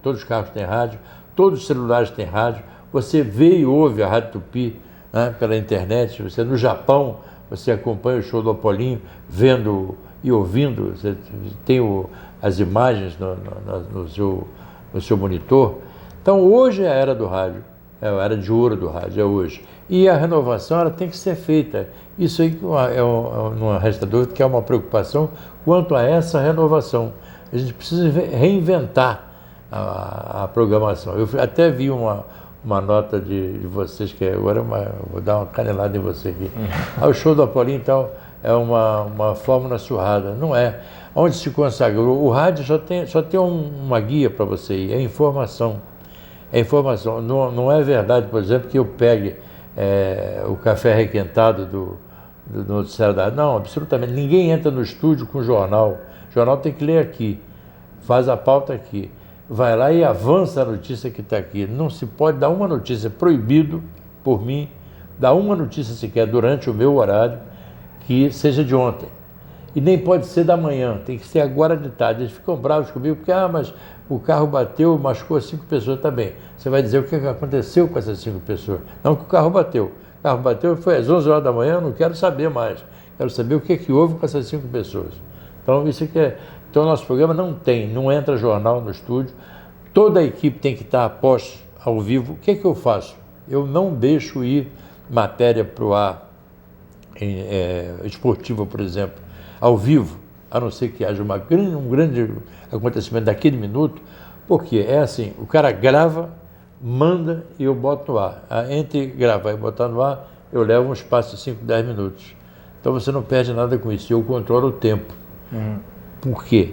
B: os carros têm rádio, todos os celulares têm rádio, você vê e ouve a Rádio Tupi, né, pela internet, você no Japão, você acompanha o show do Apolinho, vendo e ouvindo, você tem as imagens no seu monitor. Então hoje é a era do rádio, é a era de ouro do rádio, é hoje. E a renovação ela tem que ser feita. Isso aí não resta dúvida que é uma preocupação quanto a essa renovação. A gente precisa reinventar a programação. Eu até vi uma nota de vocês, que agora vou dar uma canelada em você aqui. O show do Apolinho, então, é uma fórmula surrada. Não é. Onde se consagrou? O rádio só tem uma guia para você ir, é informação. É informação. Não é verdade, por exemplo, que eu pegue o café requentado do noticiário da rádio. Não, absolutamente. Ninguém entra no estúdio com jornal. O jornal tem que ler aqui, faz a pauta aqui, vai lá e avança a notícia que está aqui. Não se pode dar uma notícia, proibido por mim, dar uma notícia sequer durante o meu horário que seja de ontem. E nem pode ser da manhã, tem que ser agora de tarde. Eles ficam bravos comigo porque, mas o carro bateu, machucou 5 pessoas também. Você vai dizer o que aconteceu com essas 5 pessoas. Não que o carro bateu. O carro bateu, foi às 11 horas da manhã, eu não quero saber mais. Quero saber o que houve com essas 5 pessoas. Então, isso aqui então, o nosso programa não entra jornal no estúdio. Toda a equipe tem que estar após, ao vivo. O que eu faço? Eu não deixo ir matéria para o ar, esportiva, por exemplo, ao vivo, a não ser que haja um grande acontecimento daquele minuto, porque é assim, o cara grava, manda e eu boto no ar. Entre gravar e botar no ar, eu levo um espaço de 5, 10 minutos. Então você não perde nada com isso, eu controlo o tempo. Por quê?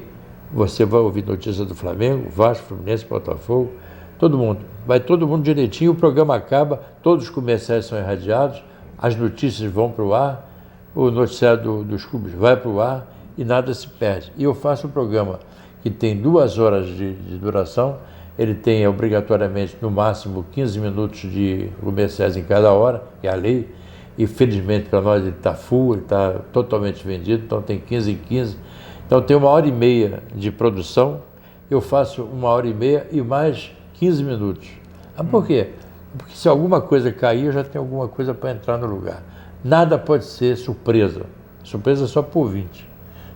B: Você vai ouvir notícias do Flamengo, Vasco, Fluminense, Botafogo, todo mundo. Vai todo mundo direitinho, o programa acaba, todos os comerciais são irradiados, as notícias vão para o ar, o noticiário dos clubes vai para o ar e nada se perde. E eu faço um programa que tem 2 horas de duração, ele tem obrigatoriamente no máximo 15 minutos de comerciais em cada hora, que é a lei, e felizmente para nós ele está full, ele está totalmente vendido, então tem 15 em 15. Então tem 1h30 de produção, eu faço 1h30 e mais 15 minutos. Por quê? Porque se alguma coisa cair, eu já tenho alguma coisa para entrar no lugar. Nada pode ser surpresa. Surpresa só por 20.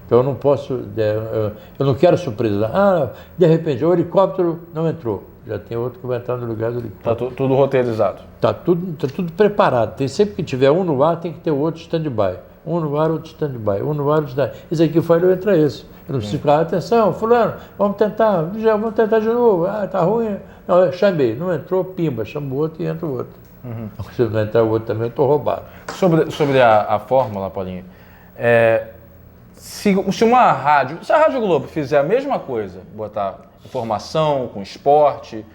B: Então eu não posso, eu não quero surpresa. De repente, o helicóptero não entrou. Já tem outro que vai entrar no lugar do helicóptero.
A: Está tudo roteirizado.
B: Está tudo preparado. Tem sempre que tiver um no ar, tem que ter outro stand-by. Um no ar, outro stand-by. Um no ar, outro stand-by. Esse aqui falhou, entra esse. Eu não preciso ficar, atenção, fulano, vamos tentar de novo. Está ruim. Não, eu chamei, não entrou, pimba, chamo o outro e entra o outro. Se não entrar o outro também, eu estou roubado.
A: Sobre a fórmula, Paulinho, se a Rádio Globo fizer a mesma coisa, botar informação com esporte,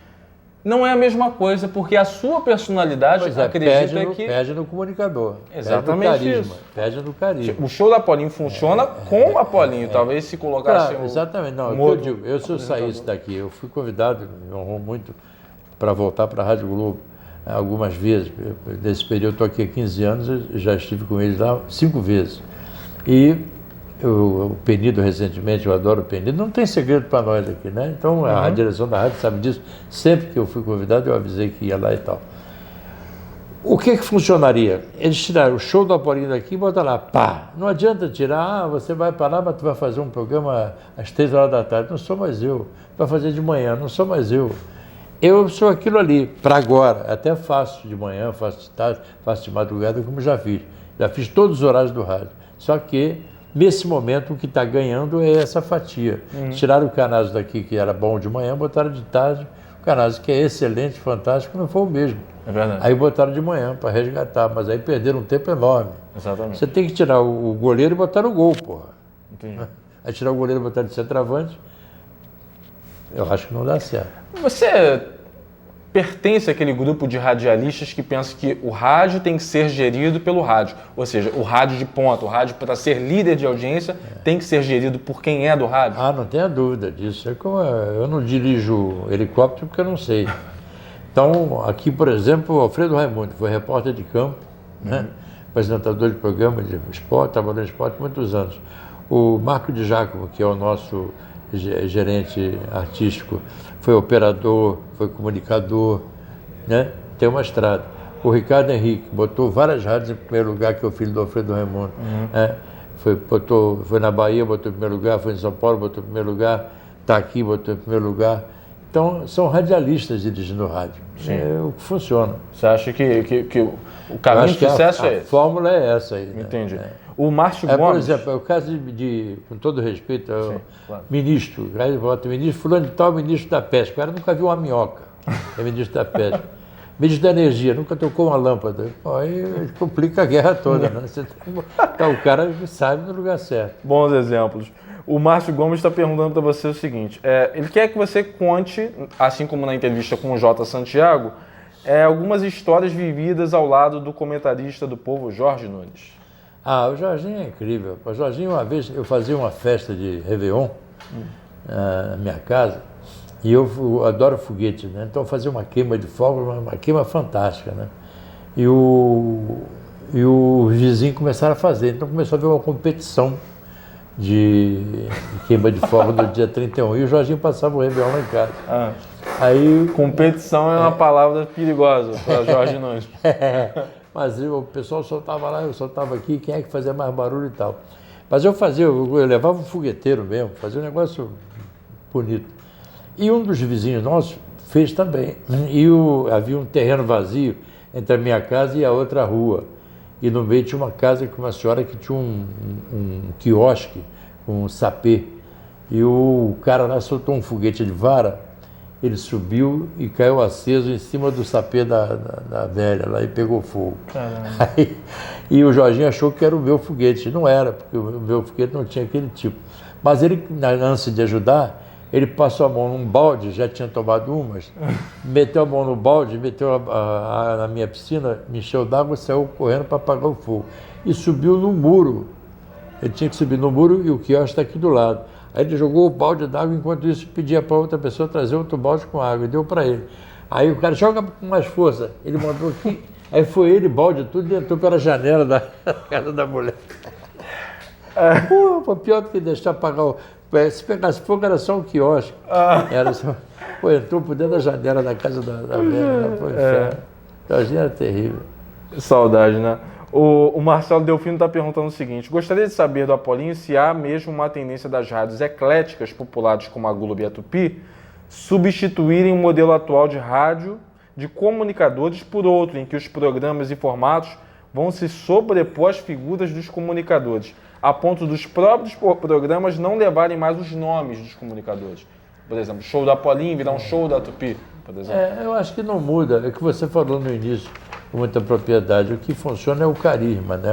A: não é a mesma coisa, porque a sua personalidade acredita que...
B: Perde no comunicador.
A: Exatamente isso.
B: Perde no carisma.
A: O show da Paulinho funciona com a Paulinho, talvez se colocasse...
B: Exatamente. Não, eu digo, se eu saísse daqui, eu fui convidado, me honrou muito, para voltar para a Rádio Globo algumas vezes. Nesse período, estou aqui há 15 anos, eu já estive com eles lá 5 vezes. E o Penido, recentemente, eu adoro o Penido, não tem segredo para nós aqui, né? Então, a direção da rádio sabe disso. Sempre que eu fui convidado, eu avisei que ia lá e tal. O que funcionaria? Eles tiraram o show do Apolinho daqui e botaram lá, pá! Não adianta tirar, você vai para lá, mas tu vai fazer um programa às 3 horas da tarde. Não sou mais eu. Vai fazer de manhã, não sou mais eu. Eu sou aquilo ali, para agora. Até faço de manhã, faço de tarde, faço de madrugada, como já fiz. Já fiz todos os horários do rádio. Só que, nesse momento, o que está ganhando é essa fatia. Tiraram o Canazzo daqui, que era bom de manhã, botaram de tarde. O Canazzo, que é excelente, fantástico, não foi o mesmo.
A: É verdade.
B: Aí botaram de manhã para resgatar, mas aí perderam um tempo enorme.
A: Exatamente.
B: Você tem que tirar o goleiro e botar no gol, porra.
A: Entendi.
B: Aí tirar o goleiro e botar de centroavante, eu acho que não dá certo.
A: Você pertence àquele grupo de radialistas que pensa que o rádio tem que ser gerido pelo rádio. Ou seja, o rádio de ponta, o rádio para ser líder de audiência, tem que ser gerido por quem é do rádio?
B: Não tenha dúvida disso. Eu não dirijo helicóptero porque eu não sei. Então, aqui, por exemplo, o Alfredo Raimundo, que foi repórter de campo, né? Apresentador de programa de esporte, trabalhou em esporte há muitos anos. O Marco de Giacomo, que é o nosso gerente artístico, foi operador, foi comunicador, né? Tem uma estrada. O Ricardo Henrique botou várias rádios em primeiro lugar, que é o filho do Alfredo Raimundo. Né? Foi na Bahia, botou em primeiro lugar, foi em São Paulo, botou em primeiro lugar, está aqui, botou em primeiro lugar. Então, são radialistas dirigindo rádio. É o que funciona.
A: Você acha que o caminho de sucesso é esse?
B: A fórmula é essa aí.
A: Entendi.
B: Né?
A: O Márcio Gomes...
B: Por exemplo, o caso com todo respeito, claro. Ministro, ministro fulano de tal, ministro da pesca. O cara nunca viu uma minhoca, é ministro da pesca. Ministro da energia, nunca tocou uma lâmpada. Aí complica a guerra toda, né? Então, o cara sabe no lugar certo.
A: Bons exemplos. O Márcio Gomes está perguntando para você o seguinte, ele quer que você conte, assim como na entrevista com o J. Santiago, algumas histórias vividas ao lado do comentarista do Povo, Jorge Nunes.
B: O Jorginho é incrível. O Jorginho, uma vez, eu fazia uma festa de Réveillon na minha casa, e eu adoro foguete, né? Então eu fazia uma queima de fogos, uma queima fantástica, né? E os vizinhos começaram a fazer, então começou a haver uma competição de queima de fogos no dia 31, e o Jorginho passava o Réveillon lá em casa. Aí,
A: competição é uma palavra perigosa para Jorge Nunes.
B: Mas o pessoal soltava lá, eu soltava aqui, quem é que fazia mais barulho e tal. Mas eu levava um fogueteiro mesmo, fazia um negócio bonito. E um dos vizinhos nossos fez também. E havia um terreno vazio entre a minha casa e a outra rua. E no meio tinha uma casa com uma senhora que tinha um quiosque, um sapê. E o cara lá soltou um foguete de vara, ele subiu e caiu aceso em cima do sapê da velha lá e pegou fogo. E o Jorginho achou que era o meu foguete. Não era, porque o meu foguete não tinha aquele tipo. Mas ele, na ânsia de ajudar, ele passou a mão num balde, já tinha tomado umas, meteu a mão no balde, meteu na minha piscina, me encheu d'água, saiu correndo para apagar o fogo. E subiu no muro. Ele tinha que subir no muro e o quiosque está aqui do lado. Aí ele jogou o balde d'água, enquanto isso pedia para outra pessoa trazer outro balde com água e deu para ele. Aí o cara joga com mais força, ele mandou aqui, aí foi ele, balde, tudo, e entrou pela janela da casa da mulher. Pô, pior do que deixar apagar o... Se pegasse fogo, era só um quiosque. Era só... Pô, entrou por dentro da janela da casa da velha. Pô, Jorginho era terrível.
A: Saudade, né? O Marcelo Delfino está perguntando o seguinte: gostaria de saber do Apolinho se há mesmo uma tendência das rádios ecléticas populares como a Globo e a Tupi substituírem o modelo atual de rádio de comunicadores por outro, em que os programas e formatos vão se sobrepor às figuras dos comunicadores, a ponto dos próprios programas não levarem mais os nomes dos comunicadores. Por exemplo, show da Apolinho virar um show da Tupi, por exemplo.
B: Eu acho que não muda. É o que você falou no início, com muita propriedade. O que funciona é o carisma, né?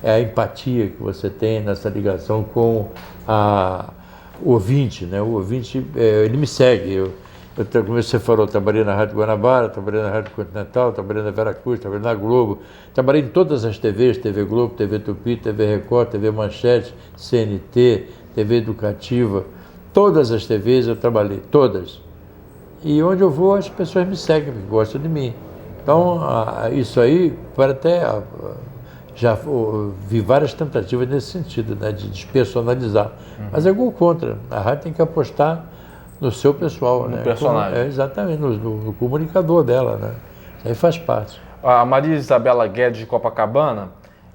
B: É a empatia que você tem nessa ligação com o ouvinte, né? O ouvinte, ele me segue. Como você falou, trabalhei na Rádio Guanabara, trabalhei na Rádio Continental, trabalhei na Veracruz, trabalhei na Globo, trabalhei em todas as TVs, TV Globo, TV Tupi, TV Record, TV Manchete, CNT, TV Educativa, todas as TVs eu trabalhei, todas. E onde eu vou, as pessoas me seguem, gostam de mim. Então, isso aí, já vi várias tentativas nesse sentido, né, de despersonalizar. Mas é gol contra. A rádio tem que apostar no seu pessoal,
A: no
B: né?
A: personagem.
B: Exatamente, no comunicador dela, né? Isso aí faz parte.
A: A Maria Isabela Guedes de Copacabana,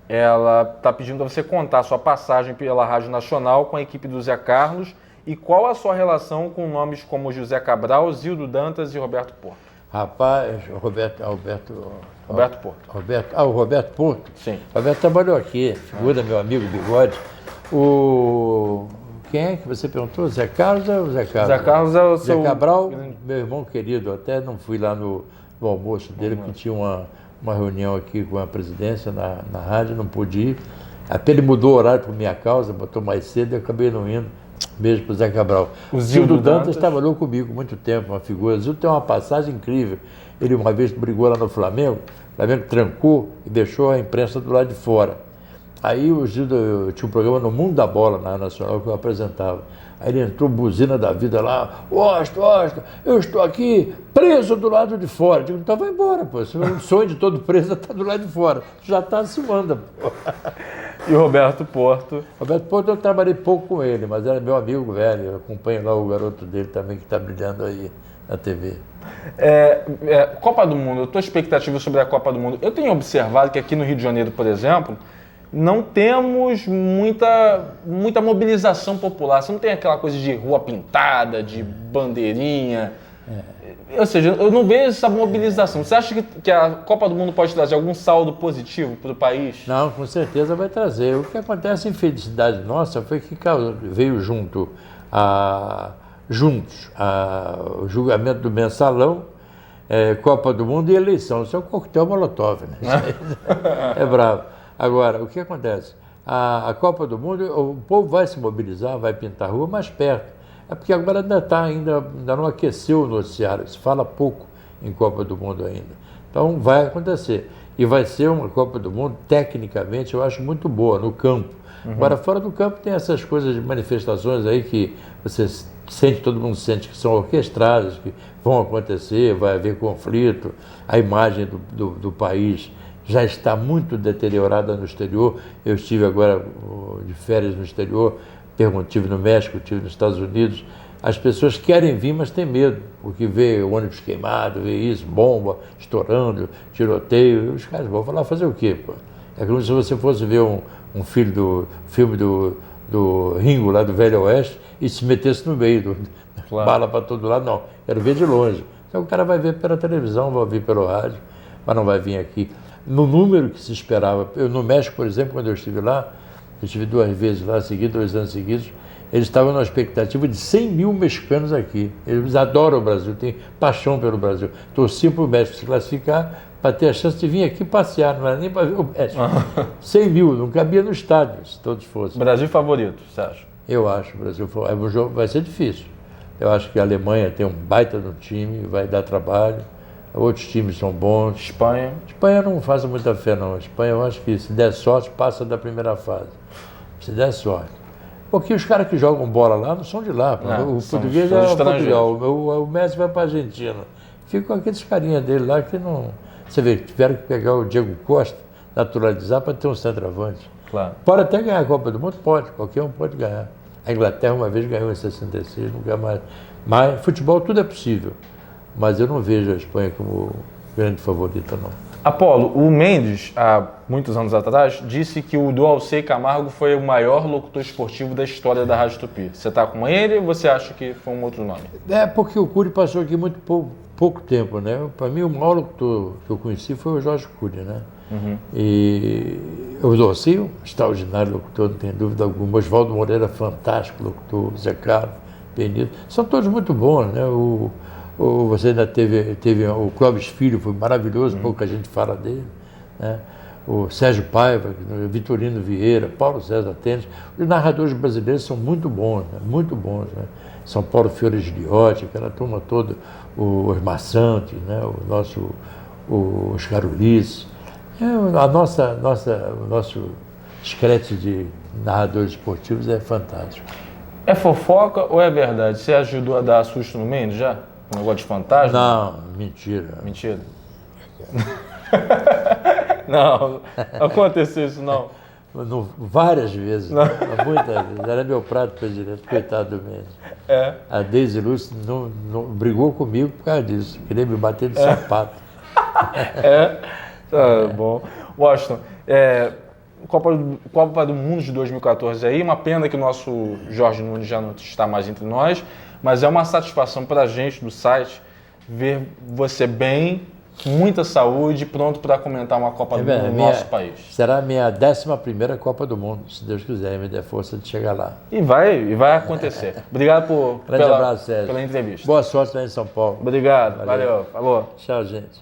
A: ela está pedindo para você contar a sua passagem pela Rádio Nacional com a equipe do Zé Carlos e qual a sua relação com nomes como José Cabral, Zildo Dantas e Roberto Porto.
B: Rapaz, o Roberto Porto?
A: Sim.
B: O Roberto trabalhou aqui, figura meu amigo Bigode. Quem é que você perguntou? Zé Carlos ou Zé Carlos?
A: Zé Carlos é o seu...
B: Zé Cabral, meu irmão querido, até não fui lá no almoço dele, porque tinha uma reunião aqui com a presidência na rádio, não pude ir. Até ele mudou o horário por minha causa, botou mais cedo e eu acabei não indo. Beijo para o Zé Cabral. O Zildo Dantas trabalhou comigo muito tempo, uma figura. O Zildo tem uma passagem incrível. Ele uma vez brigou lá no Flamengo, o Flamengo trancou e deixou a imprensa do lado de fora. Aí o Gildo tinha um programa no Mundo da Bola, na Nacional, que eu apresentava. Aí ele entrou, buzina da vida lá, Oscar, eu estou aqui preso do lado de fora. Eu digo, então vai embora, pô. O sonho de todo preso é estar do lado de fora. Já está, se manda, pô.
A: E o Roberto Porto?
B: Roberto Porto eu trabalhei pouco com ele, mas era meu amigo velho. Eu acompanho lá o garoto dele também, que está brilhando aí na TV.
A: Copa do Mundo, a tua expectativa sobre a Copa do Mundo. Eu tenho observado que aqui no Rio de Janeiro, por exemplo, não temos muita mobilização popular. Você não tem aquela coisa de rua pintada, de bandeirinha. Ou seja, eu não vejo essa mobilização. Você acha que a Copa do Mundo pode trazer algum saldo positivo para o país?
B: Não, com certeza vai trazer. O que acontece, infelicidade nossa, foi que veio juntos o julgamento do mensalão, Copa do Mundo e eleição. Isso é um coquetel Molotov, né? É bravo. Agora, o que acontece? A Copa do Mundo, o povo vai se mobilizar, vai pintar a rua mais perto. É porque agora ainda não aqueceu o noticiário, se fala pouco em Copa do Mundo ainda. Então vai acontecer. E vai ser uma Copa do Mundo, tecnicamente, eu acho muito boa, no campo. Agora, fora do campo tem essas coisas de manifestações aí que você sente, todo mundo sente que são orquestradas, que vão acontecer, vai haver conflito, a imagem do país já está muito deteriorada no exterior. Eu estive agora de férias no exterior, estive no México, estive nos Estados Unidos. As pessoas querem vir, mas têm medo, porque vê ônibus queimado, vê isso, bomba estourando, tiroteio, e os caras vão falar fazer o quê, pô? É como se você fosse ver um filme do Ringo, lá do Velho Oeste, e se metesse no meio, bala para todo lado, não, quero ver de longe. Então o cara vai ver pela televisão, vai ouvir pelo rádio, mas não vai vir aqui. No número que se esperava, no México, por exemplo, quando eu estive lá, eu estive 2 vezes lá, 2 anos seguidos, eles estavam na expectativa de 100 mil mexicanos aqui. Eles adoram o Brasil, têm paixão pelo Brasil. Torciam para o México se classificar para ter a chance de vir aqui passear, não era nem para ver o México. 100 mil, não cabia no estádio, se todos fossem.
A: Brasil favorito, você acha?
B: Eu acho, o Brasil o jogo vai ser difícil. Eu acho que a Alemanha tem um baita no time, vai dar trabalho. Outros times são bons.
A: Espanha?
B: Espanha não faz muita fé, não. A Espanha, eu acho que se der sorte, passa da primeira fase. Se der sorte. Porque os caras que jogam bola lá não são de lá. O português é o Portugal, o Messi vai para a Argentina. Fica com aqueles carinhas dele lá que não... Você vê, tiveram que pegar o Diego Costa, naturalizar para ter um centroavante.
A: Claro.
B: Pode até ganhar a Copa do Mundo? Pode, qualquer um pode ganhar. A Inglaterra uma vez ganhou em 66, nunca mais. Mas futebol tudo é possível. Mas eu não vejo a Espanha como grande favorita, não.
A: Apolo, o Mendes, há muitos anos atrás, disse que o Dualcey Camargo foi o maior locutor esportivo da história da Rádio Tupi. Você está com ele ou você acha que foi um outro nome?
B: É porque o Cury passou aqui muito pouco tempo, né? Para mim, o maior locutor que eu conheci foi o Jorge Cury, né? E o Dualcey, um extraordinário locutor, não tem dúvida alguma. Oswaldo Moreira, fantástico locutor. Zé Carlos, Benito, são todos muito bons, né? Você ainda teve o Clóvis Filho, foi maravilhoso, pouca gente fala dele, né? O Sérgio Paiva, Vitorino Vieira, Paulo César Tênis. Os narradores brasileiros são muito bons, né? Muito bons, né? São Paulo Fiore Gigliotti, aquela turma toda, o Osmar Santos, né? O Oscar Ulisses. O nosso esquete de narradores esportivos é fantástico.
A: É fofoca ou é verdade? Você ajudou a dar susto no Mendes já? Um negócio de fantasma?
B: Não, mentira.
A: Mentira? Não aconteceu isso não.
B: Várias vezes, né? Muitas vezes. Era meu prato predileto, coitado do Mendes.
A: É.
B: A Deise Lúcia não brigou comigo por causa disso, queria me bater de sapato.
A: Tá bom. Washington, Copa do Mundo de 2014 aí, uma pena que o nosso Jorge Nunes já não está mais entre nós, mas é uma satisfação para a gente do site ver você bem, com muita saúde, pronto para comentar uma Copa do Mundo no nosso país.
B: Será a minha 11ª Copa do Mundo, se Deus quiser, me der força de chegar lá.
A: E vai acontecer. Obrigado
B: Grande abraço, Sérgio.
A: pela entrevista.
B: Boa sorte lá em São Paulo.
A: Obrigado, valeu. Falou.
B: Tchau, gente.